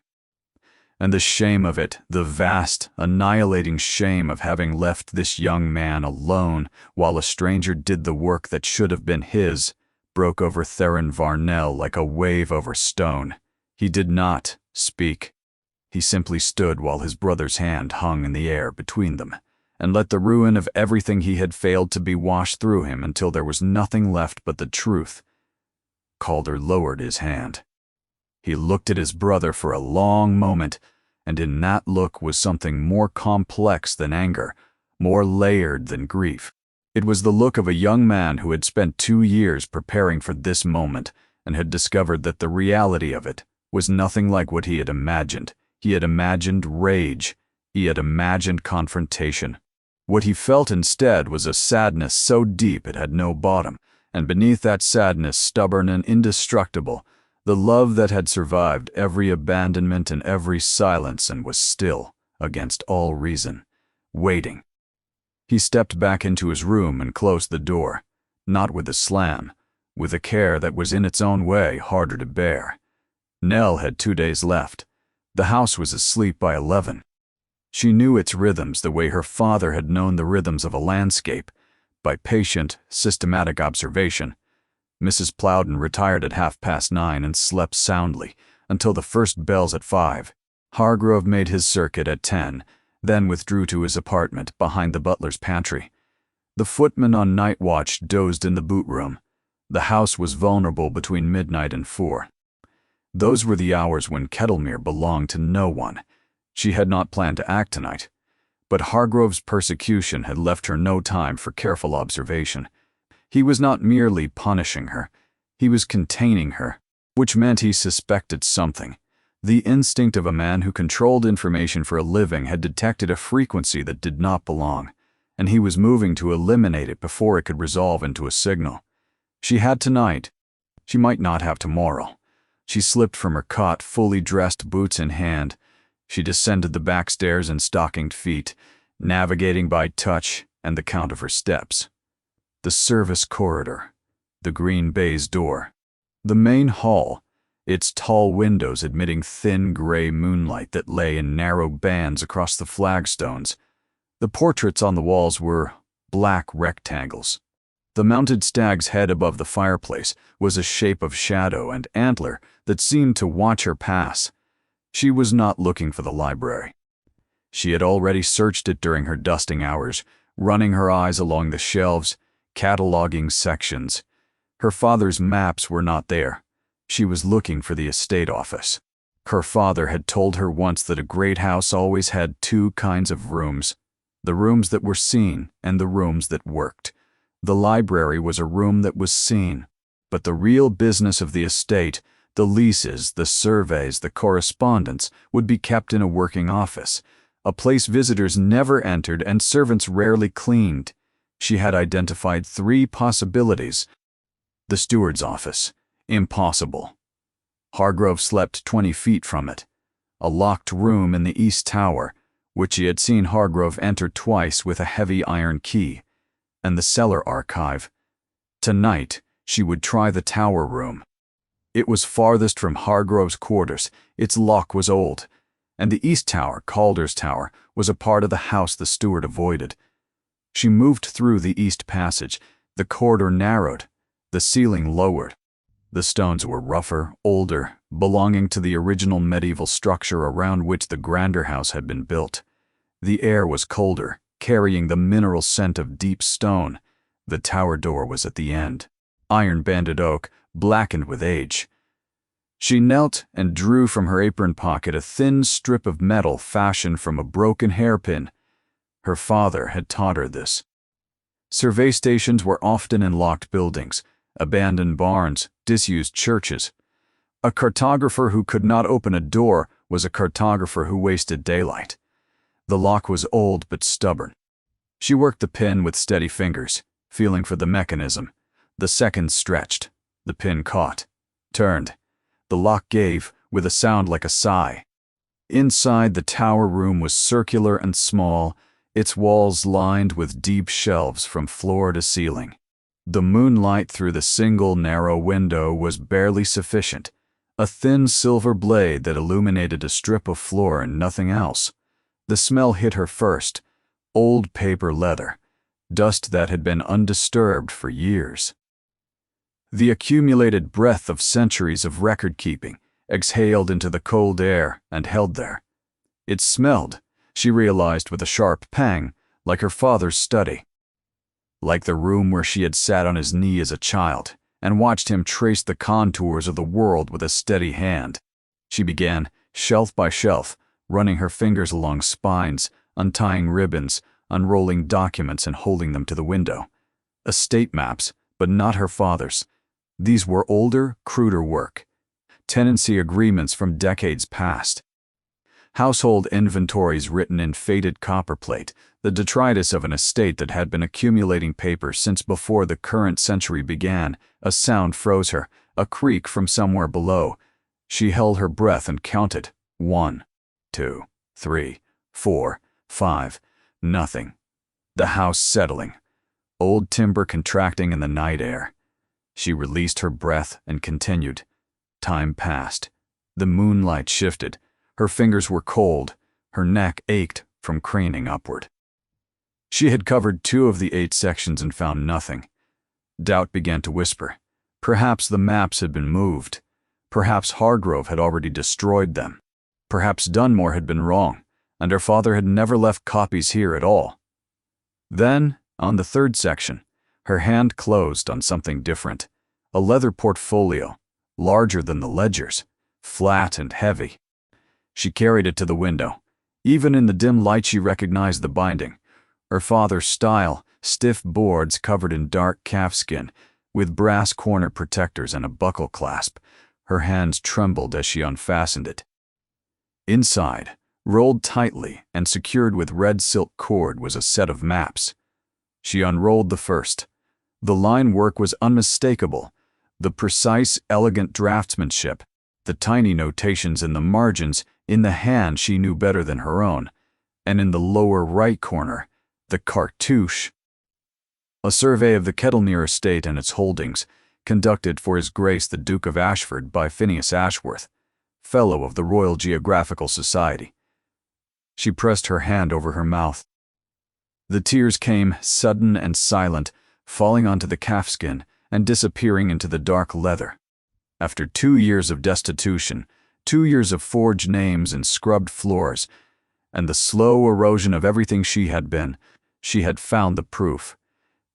S1: And the shame of it, the vast, annihilating shame of having left this young man alone while a stranger did the work that should have been his, broke over Theron Varnell like a wave over stone. He did not speak. He simply stood while his brother's hand hung in the air between them, and let the ruin of everything he had failed to be washed through him until there was nothing left but the truth. Calder lowered his hand. He looked at his brother for a long moment, and in that look was something more complex than anger, more layered than grief. It was the look of a young man who had spent 2 years preparing for this moment and had discovered that the reality of it was nothing like what he had imagined. He had imagined rage. He had imagined confrontation. What he felt instead was a sadness so deep it had no bottom, and beneath that sadness, stubborn and indestructible, the love that had survived every abandonment and every silence and was still, against all reason, waiting. He stepped back into his room and closed the door, not with a slam, with a care that was in its own way harder to bear. Nell had 2 days left. The house was asleep by 11. She knew its rhythms the way her father had known the rhythms of a landscape, by patient, systematic observation. Mrs. Plowden retired at 9:30 and slept soundly until the first bells at 5. Hargrove made his circuit at 10, then withdrew to his apartment behind the butler's pantry. The footman on night watch dozed in the boot room. The house was vulnerable between midnight and 4. Those were the hours when Kettlemere belonged to no one. She had not planned to act tonight, but Hargrove's persecution had left her no time for careful observation. He was not merely punishing her, he was containing her, which meant he suspected something. The instinct of a man who controlled information for a living had detected a frequency that did not belong, and he was moving to eliminate it before it could resolve into a signal. She had tonight. She might not have tomorrow. She slipped from her cot, fully dressed, boots in hand. She descended the back stairs in stockinged feet, navigating by touch and the count of her steps. The service corridor, the green baize door, the main hall, its tall windows admitting thin gray moonlight that lay in narrow bands across the flagstones. The portraits on the walls were black rectangles. The mounted stag's head above the fireplace was a shape of shadow and antler that seemed to watch her pass. She was not looking for the library. She had already searched it during her dusting hours, running her eyes along the shelves, cataloging sections. Her father's maps were not there. She was looking for the estate office. Her father had told her once that a great house always had two kinds of rooms: the rooms that were seen and the rooms that worked. The library was a room that was seen, but the real business of the estate, the leases, the surveys, the correspondence, would be kept in a working office, a place visitors never entered and servants rarely cleaned. She had identified 3 possibilities. The steward's office. Impossible. Hargrove slept 20 feet from it. A locked room in the East Tower, which she had seen Hargrove enter twice with a heavy iron key. And the cellar archive. Tonight, she would try the tower room. It was farthest from Hargrove's quarters. Its lock was old, and the East Tower, Calder's Tower, was a part of the house the steward avoided. She moved through the east passage. The corridor narrowed, the ceiling lowered. The stones were rougher, older, belonging to the original medieval structure around which the grander house had been built. The air was colder, carrying the mineral scent of deep stone. The tower door was at the end, iron-banded oak, blackened with age. She knelt and drew from her apron pocket a thin strip of metal fashioned from a broken hairpin. Her father had taught her this. Survey stations were often in locked buildings, abandoned barns, disused churches. A cartographer who could not open a door was a cartographer who wasted daylight. The lock was old but stubborn. She worked the pin with steady fingers, feeling for the mechanism. The seconds stretched. The pin caught, turned. The lock gave, with a sound like a sigh. Inside, the tower room was circular and small, its walls lined with deep shelves from floor to ceiling. The moonlight through the single narrow window was barely sufficient, a thin silver blade that illuminated a strip of floor and nothing else. The smell hit her first: old paper leather, dust that had been undisturbed for years. The accumulated breath of centuries of record-keeping exhaled into the cold air and held there. It smelled, she realized with a sharp pang, like her father's study. Like the room where she had sat on his knee as a child and watched him trace the contours of the world with a steady hand. She began, shelf by shelf, running her fingers along spines, untying ribbons, unrolling documents and holding them to the window. Estate maps, but not her father's. These were older, cruder work. Tenancy agreements from decades past. Household inventories written in faded copperplate, the detritus of an estate that had been accumulating paper since before the current century began. A sound froze her, a creak from somewhere below. She held her breath and counted. 1, 2, 3, 4, 5. Nothing. The house settling. Old timber contracting in the night air. She released her breath and continued. Time passed. The moonlight shifted. Her fingers were cold. Her neck ached from craning upward. She had covered 2 of the 8 sections and found nothing. Doubt began to whisper. Perhaps the maps had been moved. Perhaps Hargrove had already destroyed them. Perhaps Dunmore had been wrong, and her father had never left copies here at all. Then, on the 3rd section, her hand closed on something different. A leather portfolio, larger than the ledgers, flat and heavy. She carried it to the window. Even in the dim light she recognized the binding. Her father's style, stiff boards covered in dark calfskin, with brass corner protectors and a buckle clasp. Her hands trembled as she unfastened it. Inside, rolled tightly and secured with red silk cord, was a set of maps. She unrolled the first. The line work was unmistakable. The precise, elegant draftsmanship, the tiny notations in the margins, in the hand she knew better than her own, and in the lower right corner, the cartouche. A survey of the Kettlemere estate and its holdings, conducted for His Grace the Duke of Ashford by Phineas Ashworth, Fellow of the Royal Geographical Society. She pressed her hand over her mouth. The tears came, sudden and silent, falling onto the calfskin and disappearing into the dark leather. After 2 years of destitution, 2 years of forged names and scrubbed floors, and the slow erosion of everything she had been. She had found the proof.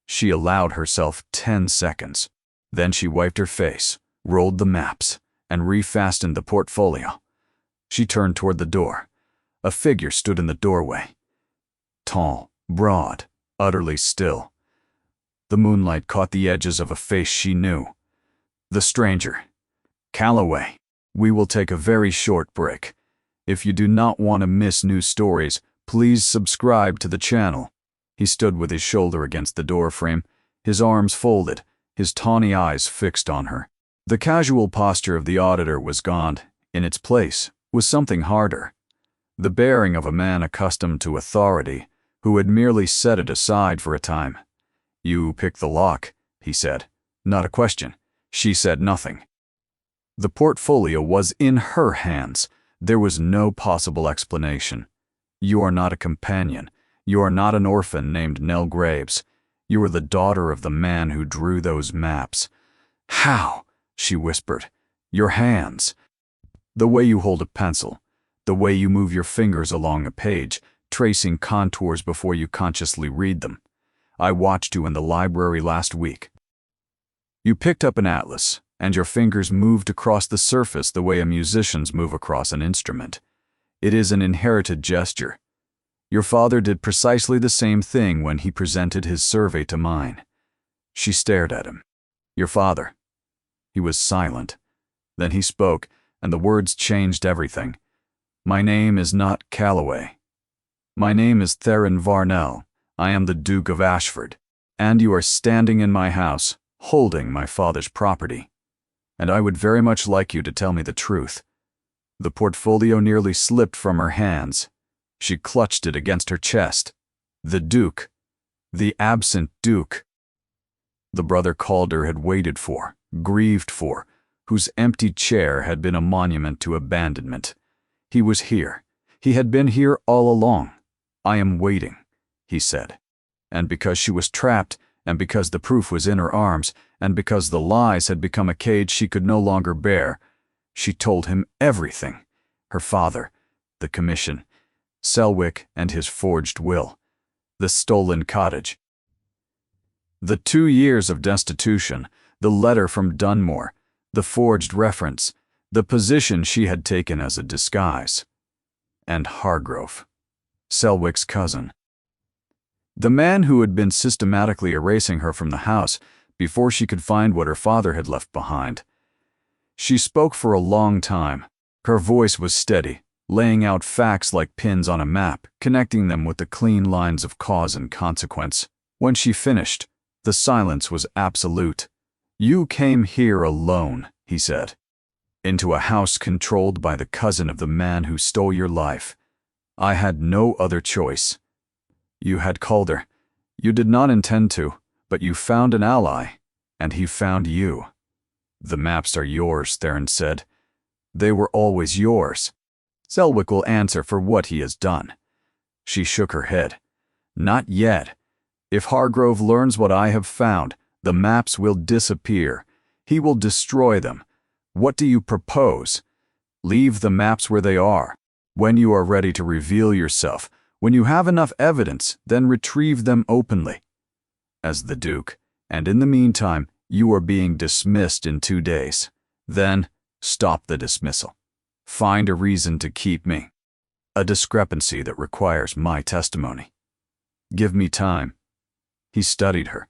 S1: She allowed herself 10 seconds. Then she wiped her face, rolled the maps, and refastened the portfolio. She turned toward the door. A figure stood in the doorway. Tall, broad, utterly still. The moonlight caught the edges of a face she knew. The stranger. Calloway. We will take a very short break. If you do not want to miss new stories, please subscribe to the channel. He stood with his shoulder against the doorframe, his arms folded, his tawny eyes fixed on her. The casual posture of the auditor was gone. In its place was something harder. The bearing of a man accustomed to authority, who had merely set it aside for a time. "You pick the lock," he said. Not a question. She said nothing. The portfolio was in her hands. There was no possible explanation. "You are not a companion. You are not an orphan named Nell Graves. You are the daughter of the man who drew those maps." "How?" she whispered. "Your hands. The way you hold a pencil. The way you move your fingers along a page, tracing contours before you consciously read them. I watched you in the library last week. You picked up an atlas, and your fingers moved across the surface the way a musician's move across an instrument. It is an inherited gesture. Your father did precisely the same thing when he presented his survey to mine." She stared at him. "Your father." He was silent. Then he spoke, and the words changed everything. "My name is not Calloway. My name is Theron Varnell. I am the Duke of Ashford, and you are standing in my house, holding my father's property. And I would very much like you to tell me the truth." The portfolio nearly slipped from her hands. She clutched it against her chest. The Duke. The absent Duke. The brother Calder had waited for, grieved for, whose empty chair had been a monument to abandonment. He was here. He had been here all along. "I am waiting," he said. And because she was trapped, and because the proof was in her arms, and because the lies had become a cage she could no longer bear, she told him everything. Her father, the commission, Selwick and his forged will, the stolen cottage, the 2 years of destitution, the letter from Dunmore, the forged reference, the position she had taken as a disguise. And Hargrove, Selwick's cousin. The man who had been systematically erasing her from the house before she could find what her father had left behind. She spoke for a long time. Her voice was steady, laying out facts like pins on a map, connecting them with the clean lines of cause and consequence. When she finished, the silence was absolute. "You came here alone," he said, "into a house controlled by the cousin of the man who stole your life. I had no other choice. You had Calder. You did not intend to, but you found an ally, and he found you." "The maps are yours," Theron said. "They were always yours. Selwick will answer for what he has done." She shook her head. "Not yet. If Hargrove learns what I have found, the maps will disappear. He will destroy them. What do you propose? Leave the maps where they are. When you are ready to reveal yourself, when you have enough evidence, then retrieve them openly, as the Duke, and in the meantime, you are being dismissed in 2 days. Then, stop the dismissal. Find a reason to keep me. A discrepancy that requires my testimony. Give me time." He studied her.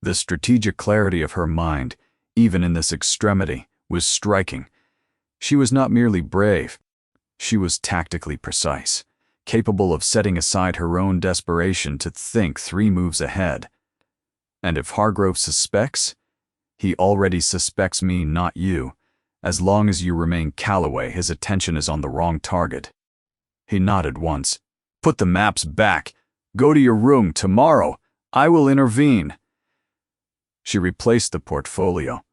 S1: The strategic clarity of her mind, even in this extremity, was striking. She was not merely brave. She was tactically precise, capable of setting aside her own desperation to think 3 moves ahead. "And if Hargrove suspects, he already suspects me, not you. As long as you remain Calloway, his attention is on the wrong target." He nodded once. "Put the maps back. Go to your room tomorrow. I will intervene." She replaced the portfolio.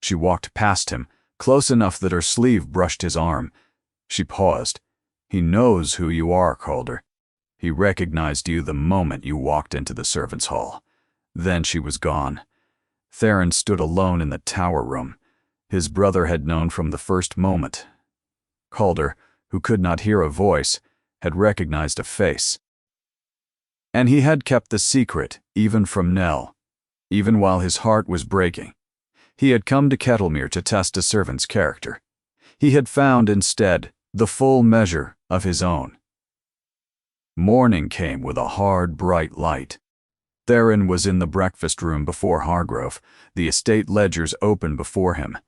S1: She walked past him, close enough that her sleeve brushed his arm. She paused. "He knows who you are, Calder. He recognized you the moment you walked into the servants' hall." Then she was gone. Theron stood alone in the tower room. His brother had known from the first moment. Calder, who could not hear a voice, had recognized a face. And he had kept the secret, even from Nell. Even while his heart was breaking, he had come to Kettlemere to test a servant's character. He had found, instead, the full measure of his own. Morning came with a hard, bright light. Theron was in the breakfast room before Hargrove, the estate ledgers open before him.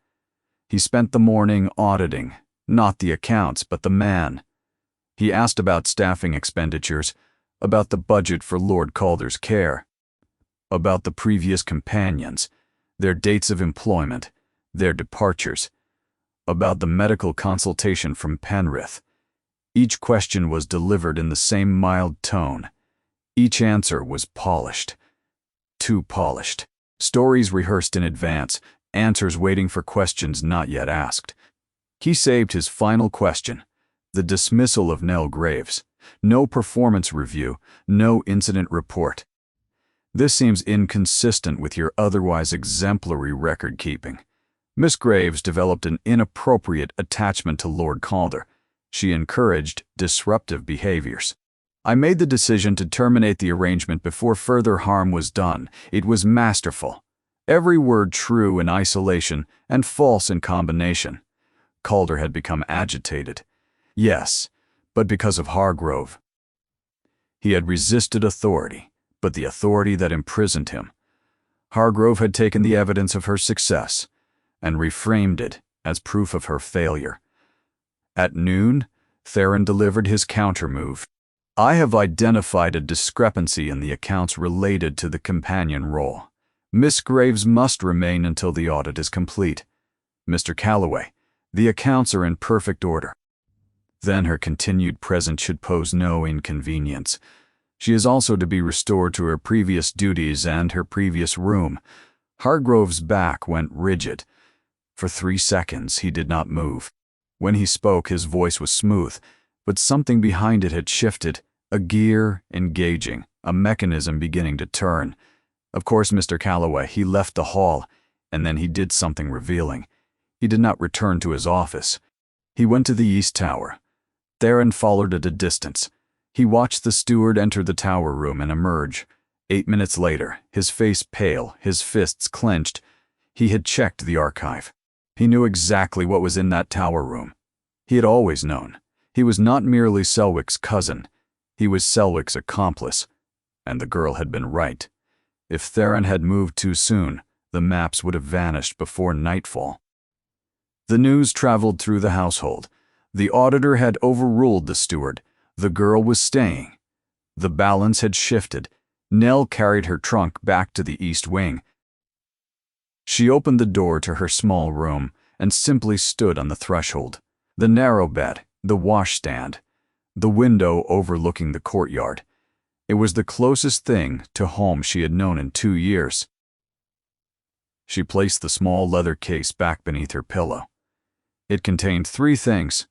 S1: He spent the morning auditing, not the accounts, but the man. He asked about staffing expenditures, about the budget for Lord Calder's care, about the previous companions, their dates of employment, their departures, about the medical consultation from Penrith. Each question was delivered in the same mild tone. Each answer was polished. Too polished. Stories rehearsed in advance, answers waiting for questions not yet asked. He saved his final question, the dismissal of Nell Graves. No performance review, no incident report. This seems inconsistent with your otherwise exemplary record-keeping. Miss Graves developed an inappropriate attachment to Lord Calder. She encouraged disruptive behaviors. I made the decision to terminate the arrangement before further harm was done. It was masterful. Every word true in isolation and false in combination. Calder had become agitated. Yes, but because of Hargrove. He had resisted authority, but the authority that imprisoned him. Hargrove had taken the evidence of her success and reframed it as proof of her failure. At noon, Theron delivered his countermove. I have identified a discrepancy in the accounts related to the companion role. Miss Graves must remain until the audit is complete. Mr. Calloway, the accounts are in perfect order. Then her continued presence should pose no inconvenience. She is also to be restored to her previous duties and her previous room. Hargrove's back went rigid. For 3 seconds he did not move. When he spoke, his voice was smooth, but something behind it had shifted, a gear engaging, a mechanism beginning to turn. Of course, Mr. Calloway, he left the hall, and then he did something revealing. He did not return to his office. He went to the East Tower. Theron followed at a distance. He watched the steward enter the tower room and emerge. 8 minutes later, his face pale, his fists clenched, he had checked the archive. He knew exactly what was in that tower room. He had always known. He was not merely Selwick's cousin. He was Selwick's accomplice. And the girl had been right. If Theron had moved too soon, the maps would have vanished before nightfall. The news traveled through the household. The auditor had overruled the steward. The girl was staying. The balance had shifted. Nell carried her trunk back to the east wing. She opened the door to her small room and simply stood on the threshold. The narrow bed, the washstand, the window overlooking the courtyard. It was the closest thing to home she had known in 2 years. She placed the small leather case back beneath her pillow. It contained 3 things: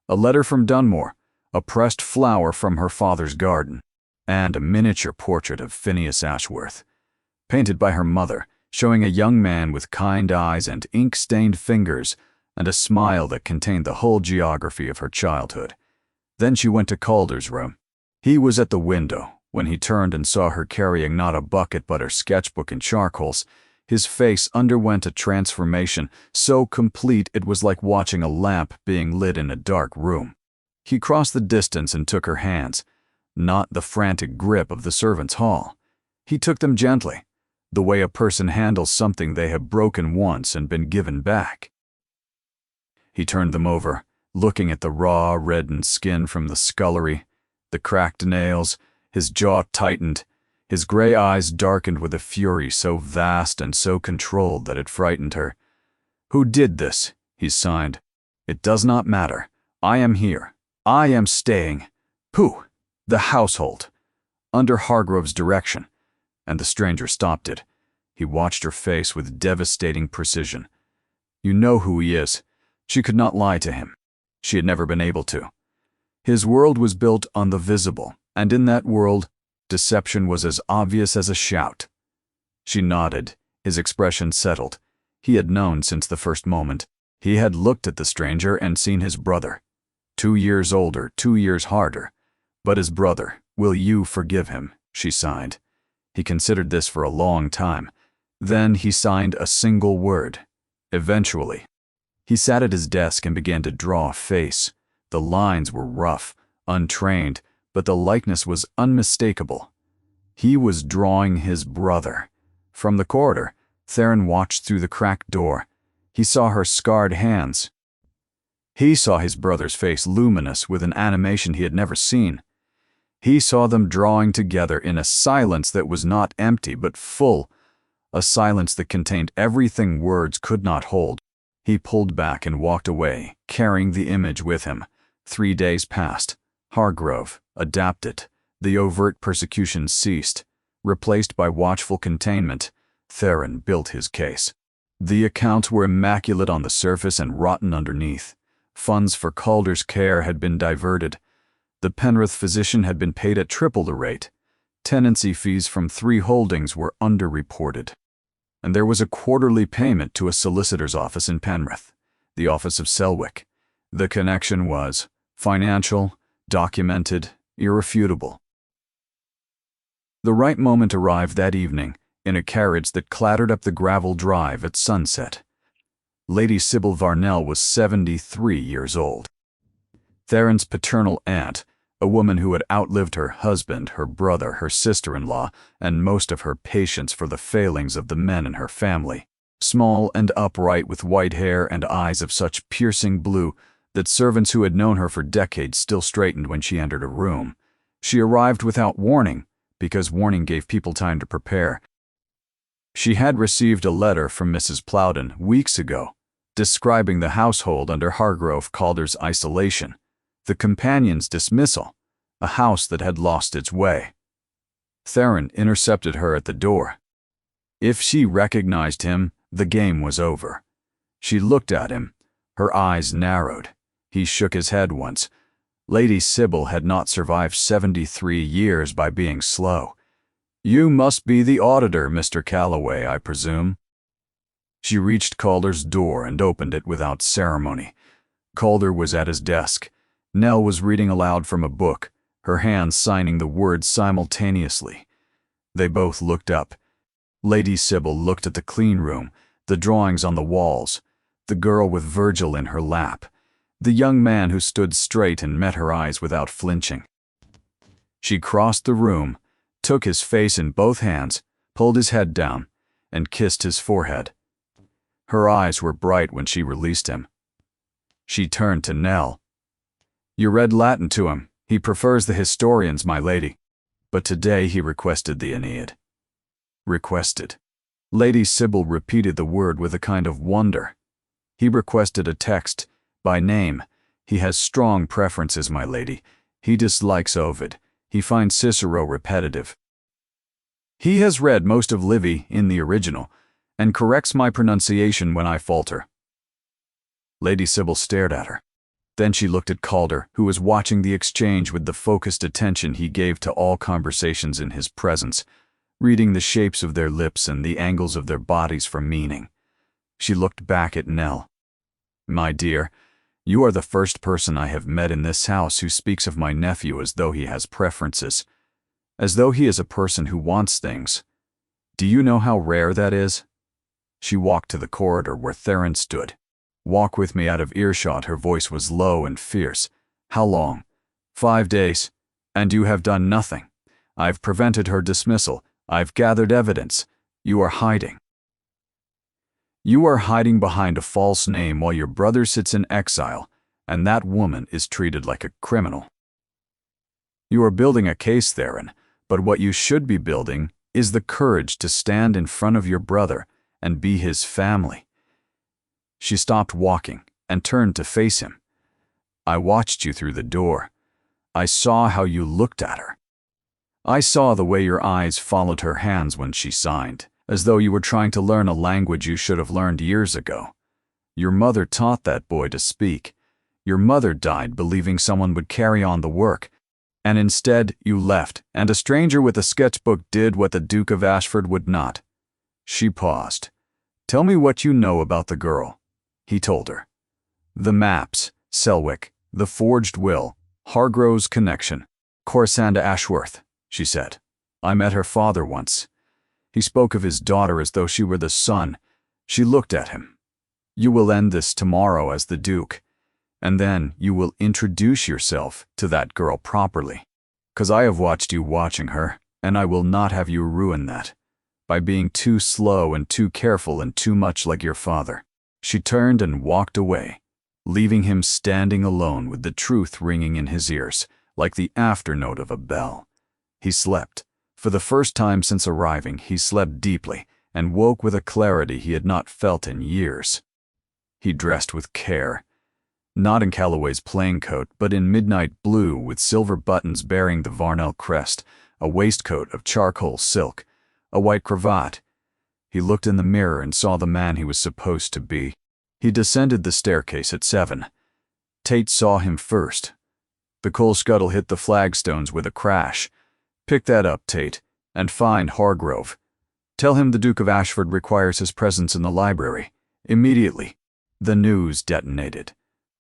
S1: a letter from Dunmore, a pressed flower from her father's garden, and a miniature portrait of Phineas Ashworth, painted by her mother, showing a young man with kind eyes and ink-stained fingers and a smile that contained the whole geography of her childhood. Then she went to Calder's room. He was at the window. When he turned and saw her carrying not a bucket but her sketchbook and charcoals, his face underwent a transformation so complete it was like watching a lamp being lit in a dark room. He crossed the distance and took her hands, not the frantic grip of the servants' hall. He took them gently, the way a person handles something they have broken once and been given back. He turned them over, looking at the raw, reddened skin from the scullery, the cracked nails. His jaw tightened, his gray eyes darkened with a fury so vast and so controlled that it frightened her. "Who did this?" he signed. "It does not matter. I am here. I am staying. Who? The household. Under Hargrove's direction." And the stranger stopped it. He watched her face with devastating precision. "You know who he is." She could not lie to him. She had never been able to. His world was built on the visible, and in that world, deception was as obvious as a shout. She nodded. His expression settled. He had known since the first moment. He had looked at the stranger and seen his brother. 2 years older, 2 years harder. But his brother, will you forgive him? She sighed. He considered this for a long time. Then he signed a single word. Eventually. He sat at his desk and began to draw a face. The lines were rough, untrained, but the likeness was unmistakable. He was drawing his brother. From the corridor, Theron watched through the cracked door. He saw her scarred hands. He saw his brother's face luminous with an animation he had never seen. He saw them drawing together in a silence that was not empty but full, a silence that contained everything words could not hold. He pulled back and walked away, carrying the image with him. 3 days passed. Hargrove adapted. The overt persecution ceased. Replaced by watchful containment, Theron built his case. The accounts were immaculate on the surface and rotten underneath. Funds for Calder's care had been diverted. The Penrith physician had been paid at triple the rate. Tenancy fees from 3 holdings were underreported. And there was a quarterly payment to a solicitor's office in Penrith, the office of Selwick. The connection was financial, documented, irrefutable. The right moment arrived that evening, in a carriage that clattered up the gravel drive at sunset. Lady Sybil Varnell was 73 years old. Theron's paternal aunt, a woman who had outlived her husband, her brother, her sister-in-law, and most of her patience for the failings of the men in her family. Small and upright with white hair and eyes of such piercing blue that servants who had known her for decades still straightened when she entered a room. She arrived without warning, because warning gave people time to prepare. She had received a letter from Mrs. Plowden weeks ago, describing the household under Hargrove Calder's isolation, the companion's dismissal, a house that had lost its way. Theron intercepted her at the door. If she recognized him, the game was over. She looked at him. Her eyes narrowed. He shook his head once. Lady Sybil had not survived 73 years by being slow. "You must be the auditor, Mr. Calloway, I presume." She reached Calder's door and opened it without ceremony. Calder was at his desk. Nell was reading aloud from a book, her hands signing the words simultaneously. They both looked up. Lady Sybil looked at the clean room, the drawings on the walls, the girl with Virgil in her lap, the young man who stood straight and met her eyes without flinching. She crossed the room, took his face in both hands, pulled his head down, and kissed his forehead. Her eyes were bright when she released him. She turned to Nell. "You read Latin to him. He prefers the historians, my lady. But today he requested the Aeneid." Requested. Lady Sybil repeated the word with a kind of wonder. "He requested a text, by name. He has strong preferences, my lady. He dislikes Ovid. He finds Cicero repetitive. He has read most of Livy in the original, and corrects my pronunciation when I falter." Lady Sybil stared at her. Then she looked at Calder, who was watching the exchange with the focused attention he gave to all conversations in his presence, reading the shapes of their lips and the angles of their bodies for meaning. She looked back at Nell. "My dear, you are the first person I have met in this house who speaks of my nephew as though he has preferences, as though he is a person who wants things. Do you know how rare that is?" She walked to the corridor where Theron stood. "Walk with me out of earshot." Her voice was low and fierce. "How long?" 5 days. And you have done nothing. I've prevented her dismissal. I've gathered evidence. You are hiding. You are hiding behind a false name while your brother sits in exile, and that woman is treated like a criminal. You are building a case, Theron, but what you should be building is the courage to stand in front of your brother and be his family. She stopped walking and turned to face him. "I watched you through the door. I saw how you looked at her. I saw the way your eyes followed her hands when she signed, as though you were trying to learn a language you should have learned years ago. Your mother taught that boy to speak. Your mother died believing someone would carry on the work, and instead you left, and a stranger with a sketchbook did what the Duke of Ashford would not." She paused. "Tell me what you know about the girl." He told her. The maps, Selwick, the forged will, Hargrove's connection. Corisanda Ashworth, she said. I met her father once. He spoke of his daughter as though she were the sun. She looked at him. You will end this tomorrow as the Duke, and then you will introduce yourself to that girl properly. 'Cause I have watched you watching her, and I will not have you ruin that by being too slow and too careful and too much like your father. She turned and walked away, leaving him standing alone with the truth ringing in his ears like the afternote of a bell. He slept. For the first time since arriving, he slept deeply and woke with a clarity he had not felt in years. He dressed with care, not in Calloway's plain coat, but in midnight blue with silver buttons bearing the Varnell crest, a waistcoat of charcoal silk, a white cravat. He looked in the mirror and saw the man he was supposed to be. He descended the staircase at 7. Tate saw him first. The coal scuttle hit the flagstones with a crash. Pick that up, Tate, and find Hargrove. Tell him the Duke of Ashford requires his presence in the library. Immediately. The news detonated.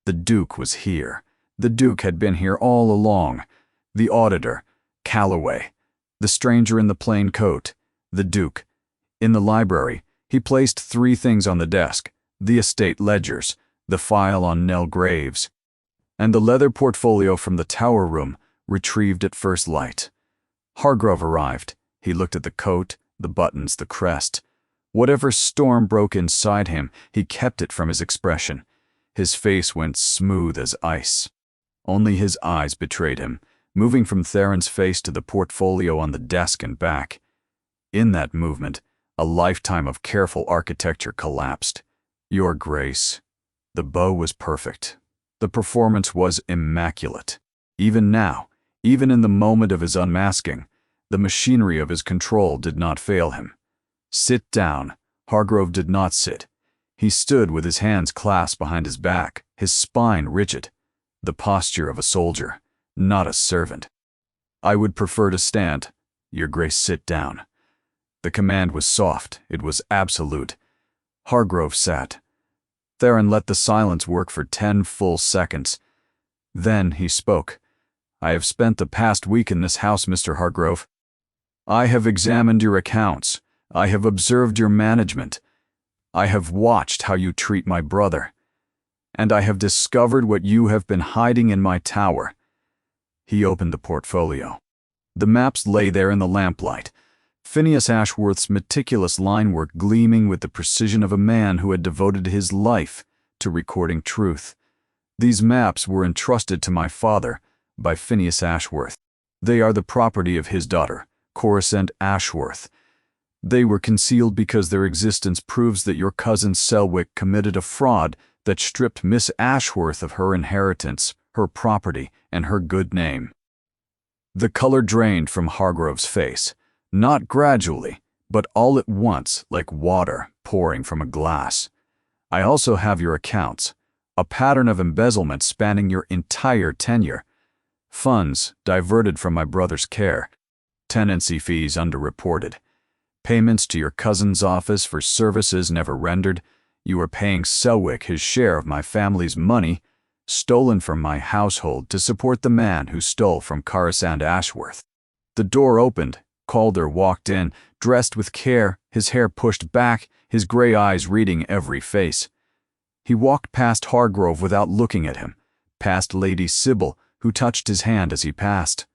S1: The Duke was here. The Duke had been here all along. The auditor, Calloway. The stranger in the plain coat, the Duke. In the library, he placed 3 things on the desk: the estate ledgers, the file on Nell Graves, and the leather portfolio from the tower room, retrieved at first light. Hargrove arrived. He looked at the coat, the buttons, the crest. Whatever storm broke inside him, he kept it from his expression. His face went smooth as ice. Only his eyes betrayed him, moving from Theron's face to the portfolio on the desk and back. In that movement, a lifetime of careful architecture collapsed. Your Grace. The bow was perfect. The performance was immaculate. Even now, even in the moment of his unmasking, the machinery of his control did not fail him. Sit down. Hargrove did not sit. He stood with his hands clasped behind his back, his spine rigid, the posture of a soldier, not a servant. I would prefer to stand. Your Grace, sit down. The command was soft. It was absolute. Hargrove sat. Theron let the silence work for 10 full seconds. Then he spoke. I have spent the past week in this house, Mr. Hargrove. I have examined your accounts. I have observed your management. I have watched how you treat my brother. And I have discovered what you have been hiding in my tower. He opened the portfolio. The maps lay there in the lamplight, Phineas Ashworth's meticulous line work gleaming with the precision of a man who had devoted his life to recording truth. These maps were entrusted to my father by Phineas Ashworth. They are the property of his daughter, Corisanda Ashworth. They were concealed because their existence proves that your cousin Selwick committed a fraud that stripped Miss Ashworth of her inheritance, her property, and her good name. The color drained from Hargrove's face, not gradually, but all at once, like water pouring from a glass. I also have your accounts, a pattern of embezzlement spanning your entire tenure. Funds diverted from my brother's care, tenancy fees underreported, payments to your cousin's office for services never rendered. You are paying Selwick his share of my family's money, stolen from my household to support the man who stole from Corisanda Ashworth. The door opened. Calder walked in, dressed with care, his hair pushed back, his gray eyes reading every face. He walked past Hargrove without looking at him, past Lady Sybil, who touched his hand as he passed.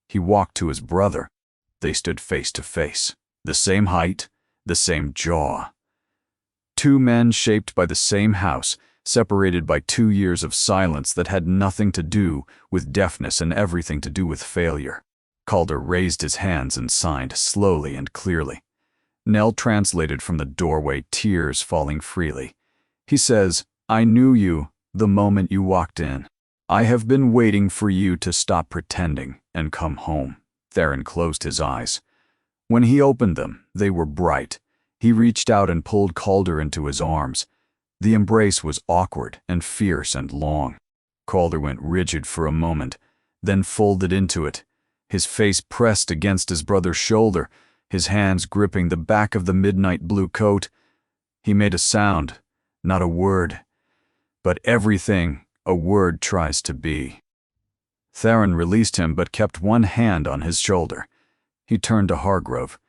S1: He walked to his brother. They stood face to face, the same height, the same jaw. 2 men shaped by the same house, separated by 2 years of silence that had nothing to do with deafness and everything to do with failure. Calder raised his hands and signed slowly and clearly. Nell translated from the doorway, tears falling freely. He says, I knew you the moment you walked in. I have been waiting for you to stop pretending and come home. Theron closed his eyes. When he opened them, they were bright. He reached out and pulled Calder into his arms. The embrace was awkward and fierce and long. Calder went rigid for a moment, then folded into it, his face pressed against his brother's shoulder, his hands gripping the back of the midnight blue coat. He made a sound, not a word, but everything a word tries to be. Theron released him but kept one hand on his shoulder. He turned to Hargrove.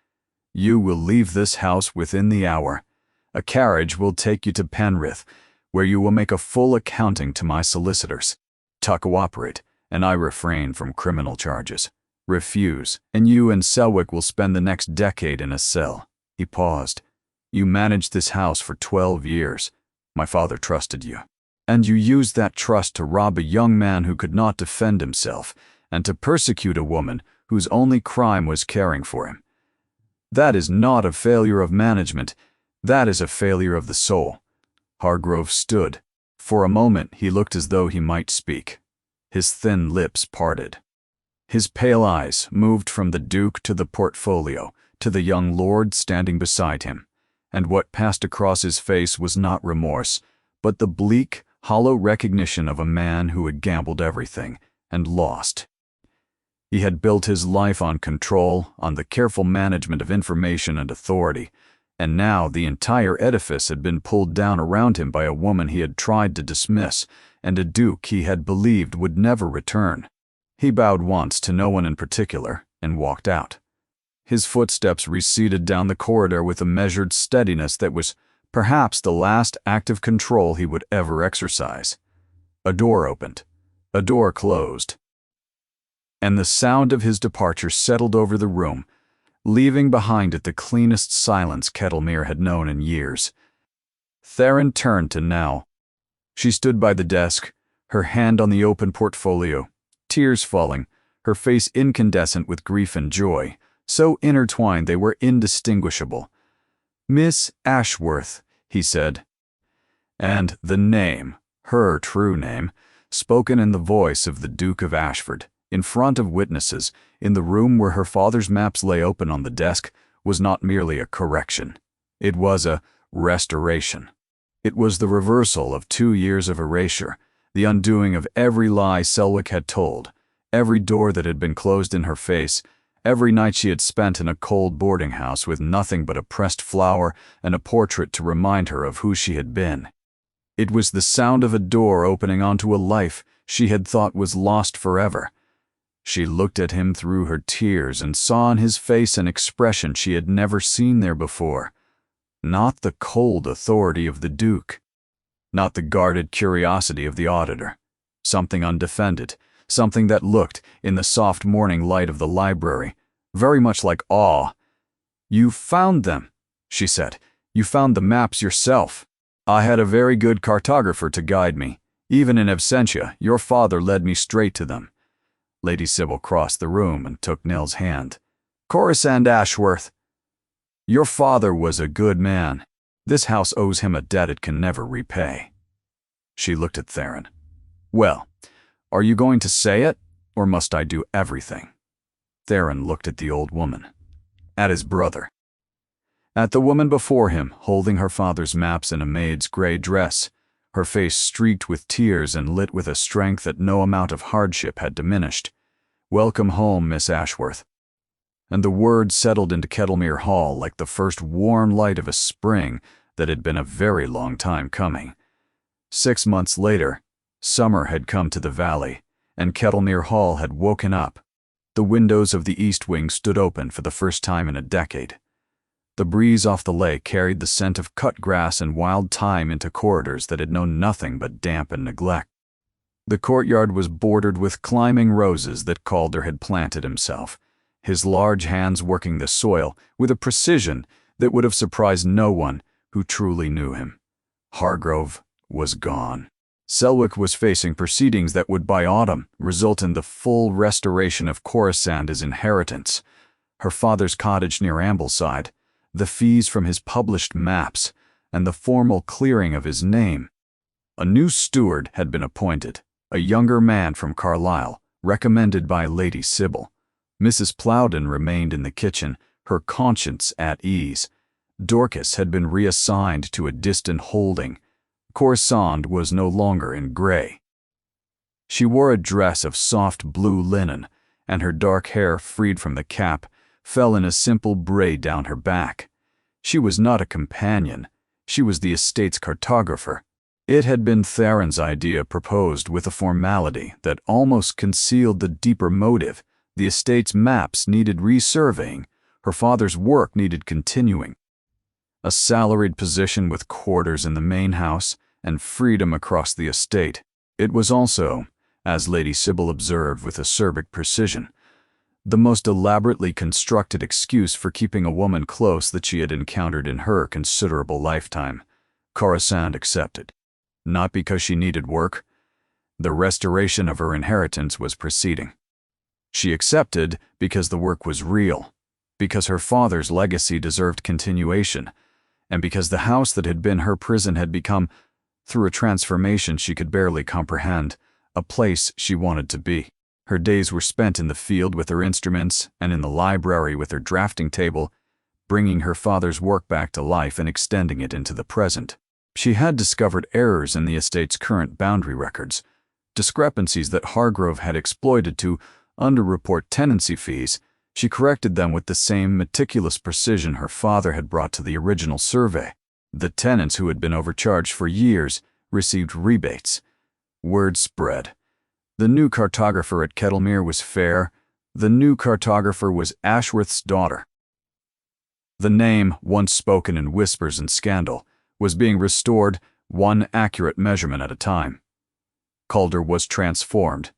S1: "You will leave this house within the hour. A carriage will take you to Penrith, where you will make a full accounting to my solicitors. To cooperate, and I refrain from criminal charges. Refuse, and you and Selwick will spend the next decade in a cell." He paused. "You managed this house for 12 years. My father trusted you. And you used that trust to rob a young man who could not defend himself, and to persecute a woman whose only crime was caring for him. That is not a failure of management. That is a failure of the soul." Hargrove stood. For a moment he looked as though he might speak. His thin lips parted. His pale eyes moved from the Duke to the portfolio, to the young lord standing beside him, and what passed across his face was not remorse, but the bleak, hollow recognition of a man who had gambled everything and lost. He had built his life on control, on the careful management of information and authority, and now the entire edifice had been pulled down around him by a woman he had tried to dismiss, and a duke he had believed would never return. He bowed once to no one in particular and walked out. His footsteps receded down the corridor with a measured steadiness that was perhaps the last act of control he would ever exercise. A door opened. A door closed. And the sound of his departure settled over the room, leaving behind it the cleanest silence Kettlemere had known in years. Theron turned to Nell. She stood by the desk, her hand on the open portfolio, tears falling, her face incandescent with grief and joy, so intertwined they were indistinguishable. "Miss Ashworth," he said. And the name, her true name, spoken in the voice of the Duke of Ashford, in front of witnesses, in the room where her father's maps lay open on the desk, was not merely a correction. It was a restoration. It was the reversal of 2 years of erasure, the undoing of every lie Selwick had told, every door that had been closed in her face, every night she had spent in a cold boarding house with nothing but a pressed flower and a portrait to remind her of who she had been. It was the sound of a door opening onto a life she had thought was lost forever. She looked at him through her tears and saw on his face an expression she had never seen there before. Not the cold authority of the Duke, not the guarded curiosity of the auditor. Something undefended, something that looked, in the soft morning light of the library, very much like awe. "You found them," she said. "You found the maps yourself. I had a very good cartographer to guide me. Even in absentia, your father led me straight to them." Lady Sybil crossed the room and took Nell's hand. "Corisande Ashworth, your father was a good man. This house owes him a debt it can never repay." She looked at Theron. "Well, are you going to say it, or must I do everything?" Theron looked at the old woman, at his brother, at the woman before him holding her father's maps in a maid's gray dress, her face streaked with tears and lit with a strength that no amount of hardship had diminished. "Welcome home, Miss Ashworth." And the word settled into Kettlemere Hall like the first warm light of a spring that had been a very long time coming. 6 months later, summer had come to the valley, and Kettlemere Hall had woken up. The windows of the east wing stood open for the first time in a decade. The breeze off the lake carried the scent of cut grass and wild thyme into corridors that had known nothing but damp and neglect. The courtyard was bordered with climbing roses that Calder had planted himself, his large hands working the soil with a precision that would have surprised no one who truly knew him. Hargrove was gone. Selwick was facing proceedings that would by autumn result in the full restoration of Corisande's inheritance, her father's cottage near Ambleside, the fees from his published maps, and the formal clearing of his name. A new steward had been appointed, a younger man from Carlisle, recommended by Lady Sybil. Mrs. Plowden remained in the kitchen, her conscience at ease. Dorcas had been reassigned to a distant holding. Corisande was no longer in gray. She wore a dress of soft blue linen, and her dark hair, freed from the cap, fell in a simple braid down her back. She was not a companion. She was the estate's cartographer. It had been Theron's idea, proposed with a formality that almost concealed the deeper motive. The estate's maps needed resurveying, her father's work needed continuing. A salaried position with quarters in the main house and freedom across the estate. It was also, as Lady Sybil observed with acerbic precision, the most elaborately constructed excuse for keeping a woman close that she had encountered in her considerable lifetime. Coruscant accepted. Not because she needed work. The restoration of her inheritance was proceeding. She accepted because the work was real, because her father's legacy deserved continuation, and because the house that had been her prison had become, through a transformation she could barely comprehend, a place she wanted to be. Her days were spent in the field with her instruments and in the library with her drafting table, bringing her father's work back to life and extending it into the present. She had discovered errors in the estate's current boundary records, discrepancies that Hargrove had exploited to underreport tenancy fees. She corrected them with the same meticulous precision her father had brought to the original survey. The tenants who had been overcharged for years received rebates. Word spread. The new cartographer at Kettlemere was fair. The new cartographer was Ashworth's daughter. The name, once spoken in whispers and scandal, was being restored, one accurate measurement at a time. Calder was transformed.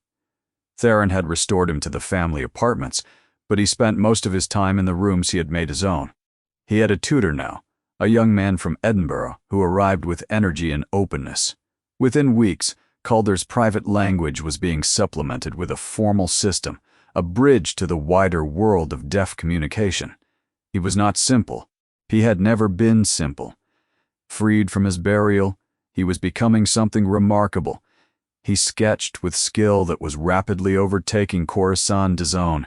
S1: Theron had restored him to the family apartments, but he spent most of his time in the rooms he had made his own. He had a tutor now, a young man from Edinburgh who arrived with energy and openness. Within weeks, Calder's private language was being supplemented with a formal system, a bridge to the wider world of deaf communication. He was not simple. He had never been simple. Freed from his burial, he was becoming something remarkable. He sketched with skill that was rapidly overtaking Coruscant's own.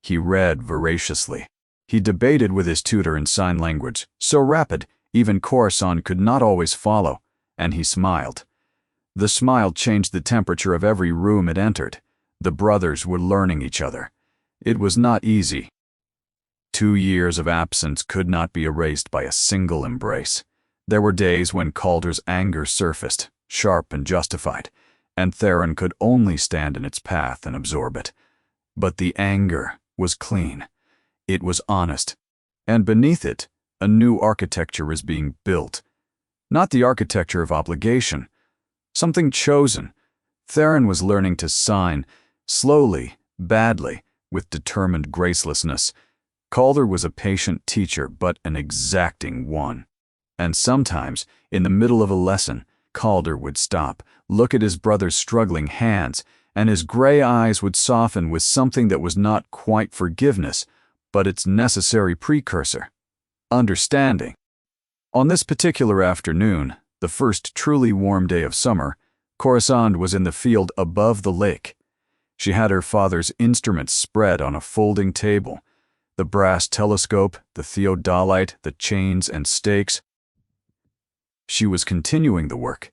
S1: He read voraciously. He debated with his tutor in sign language, so rapid even Coruscant could not always follow, and he smiled. The smile changed the temperature of every room it entered. The brothers were learning each other. It was not easy. 2 years of absence could not be erased by a single embrace. There were days when Calder's anger surfaced, sharp and justified, and Theron could only stand in its path and absorb it. But the anger was clean. It was honest. And beneath it, a new architecture is being built. Not the architecture of obligation. Something chosen. Theron was learning to sign, slowly, badly, with determined gracelessness. Calder was a patient teacher, but an exacting one. And sometimes, in the middle of a lesson, Calder would stop, look at his brother's struggling hands, and his gray eyes would soften with something that was not quite forgiveness, but its necessary precursor: understanding. On this particular afternoon, the first truly warm day of summer, Coruscant was in the field above the lake. She had her father's instruments spread on a folding table: the brass telescope, the theodolite, the chains and stakes. She was continuing the work,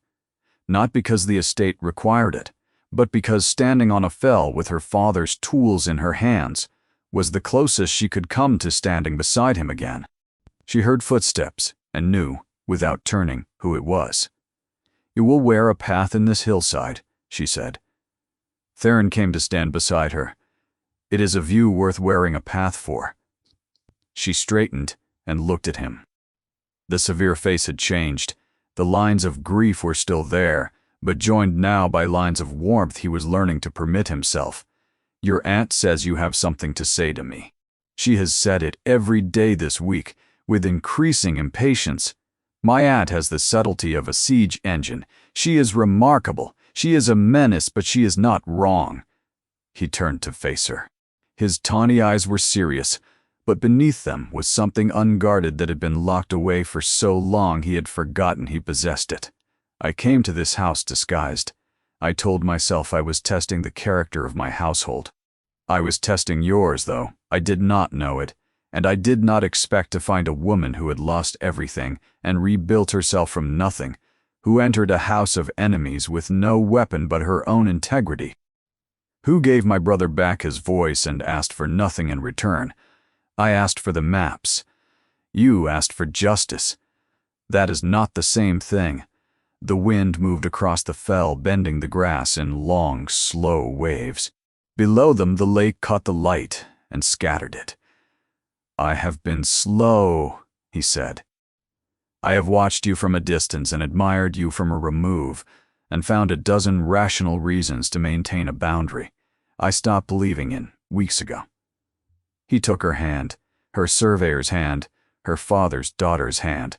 S1: not because the estate required it, but because standing on a fell with her father's tools in her hands was the closest she could come to standing beside him again. She heard footsteps and knew, without turning, who it was. "You will wear a path in this hillside," she said. Theron came to stand beside her. "It is a view worth wearing a path for." She straightened and looked at him. The severe face had changed. The lines of grief were still there, but joined now by lines of warmth he was learning to permit himself. "Your aunt says you have something to say to me. She has said it every day this week, with increasing impatience. My aunt has the subtlety of a siege engine. She is remarkable. She is a menace, but she is not wrong." He turned to face her. His tawny eyes were serious, but beneath them was something unguarded that had been locked away for so long he had forgotten he possessed it. "I came to this house disguised. I told myself I was testing the character of my household. I was testing yours, though. I did not know it, and I did not expect to find a woman who had lost everything and rebuilt herself from nothing, who entered a house of enemies with no weapon but her own integrity, who gave my brother back his voice and asked for nothing in return. I asked for the maps. You asked for justice. That is not the same thing. The wind moved across the fell, bending the grass in long, slow waves. Below them, the lake caught the light and scattered it. "I have been slow," he said. "I have watched you from a distance and admired you from a remove, and found a dozen rational reasons to maintain a boundary I stopped believing in weeks ago." He took her hand, her surveyor's hand, her father's daughter's hand.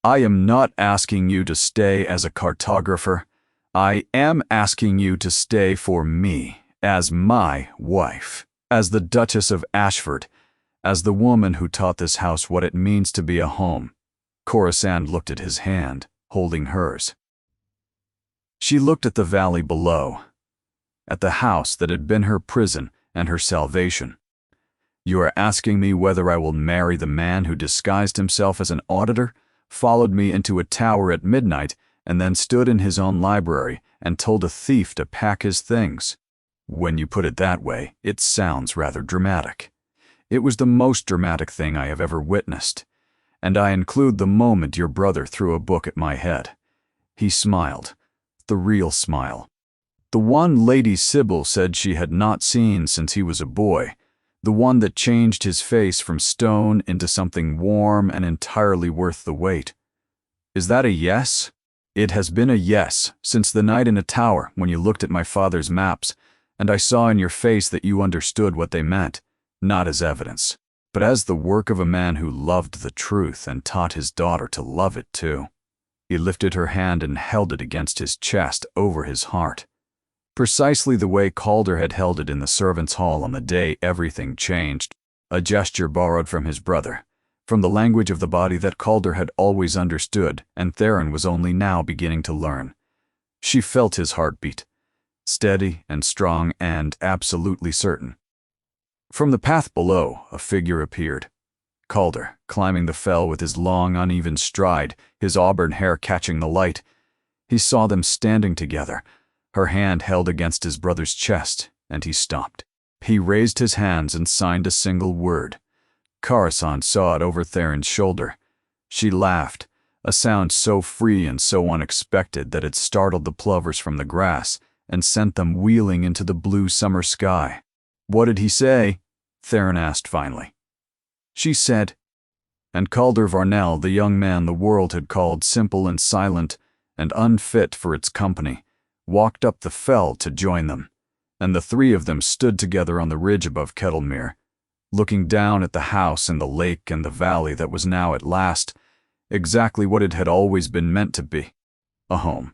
S1: "I am not asking you to stay as a cartographer. I am asking you to stay for me, as my wife, as the Duchess of Ashford, as the woman who taught this house what it means to be a home." Corisande looked at his hand, holding hers. She looked at the valley below, at the house that had been her prison and her salvation. "You are asking me whether I will marry the man who disguised himself as an auditor, followed me into a tower at midnight, and then stood in his own library and told a thief to pack his things." When you put it that way, it sounds rather dramatic. It was the most dramatic thing I have ever witnessed, and I include the moment your brother threw a book at my head. He smiled, the real smile. The one Lady Sybil said she had not seen since he was a boy, the one that changed his face from stone into something warm and entirely worth the wait. Is that a yes? It has been a yes since the night in a tower when you looked at my father's maps, and I saw in your face that you understood what they meant, not as evidence, but as the work of a man who loved the truth and taught his daughter to love it too. He lifted her hand and held it against his chest over his heart, precisely the way Calder had held it in the servants' hall on the day everything changed, a gesture borrowed from his brother, from the language of the body that Calder had always understood and Theron was only now beginning to learn. She felt his heartbeat, steady and strong and absolutely certain. From the path below, a figure appeared. Calder, climbing the fell with his long, uneven stride, his auburn hair catching the light. He saw them standing together, her hand held against his brother's chest, and he stopped. He raised his hands and signed a single word. Corisande saw it over Theron's shoulder. She laughed, a sound so free and so unexpected that it startled the plovers from the grass and sent them wheeling into the blue summer sky. "What did he say?" Theron asked finally. She said, and Calder Varnell, the young man the world had called simple and silent and unfit for its company, walked up the fell to join them, and the three of them stood together on the ridge above Kettlemere, looking down at the house and the lake and the valley that was now at last exactly what it had always been meant to be, a home.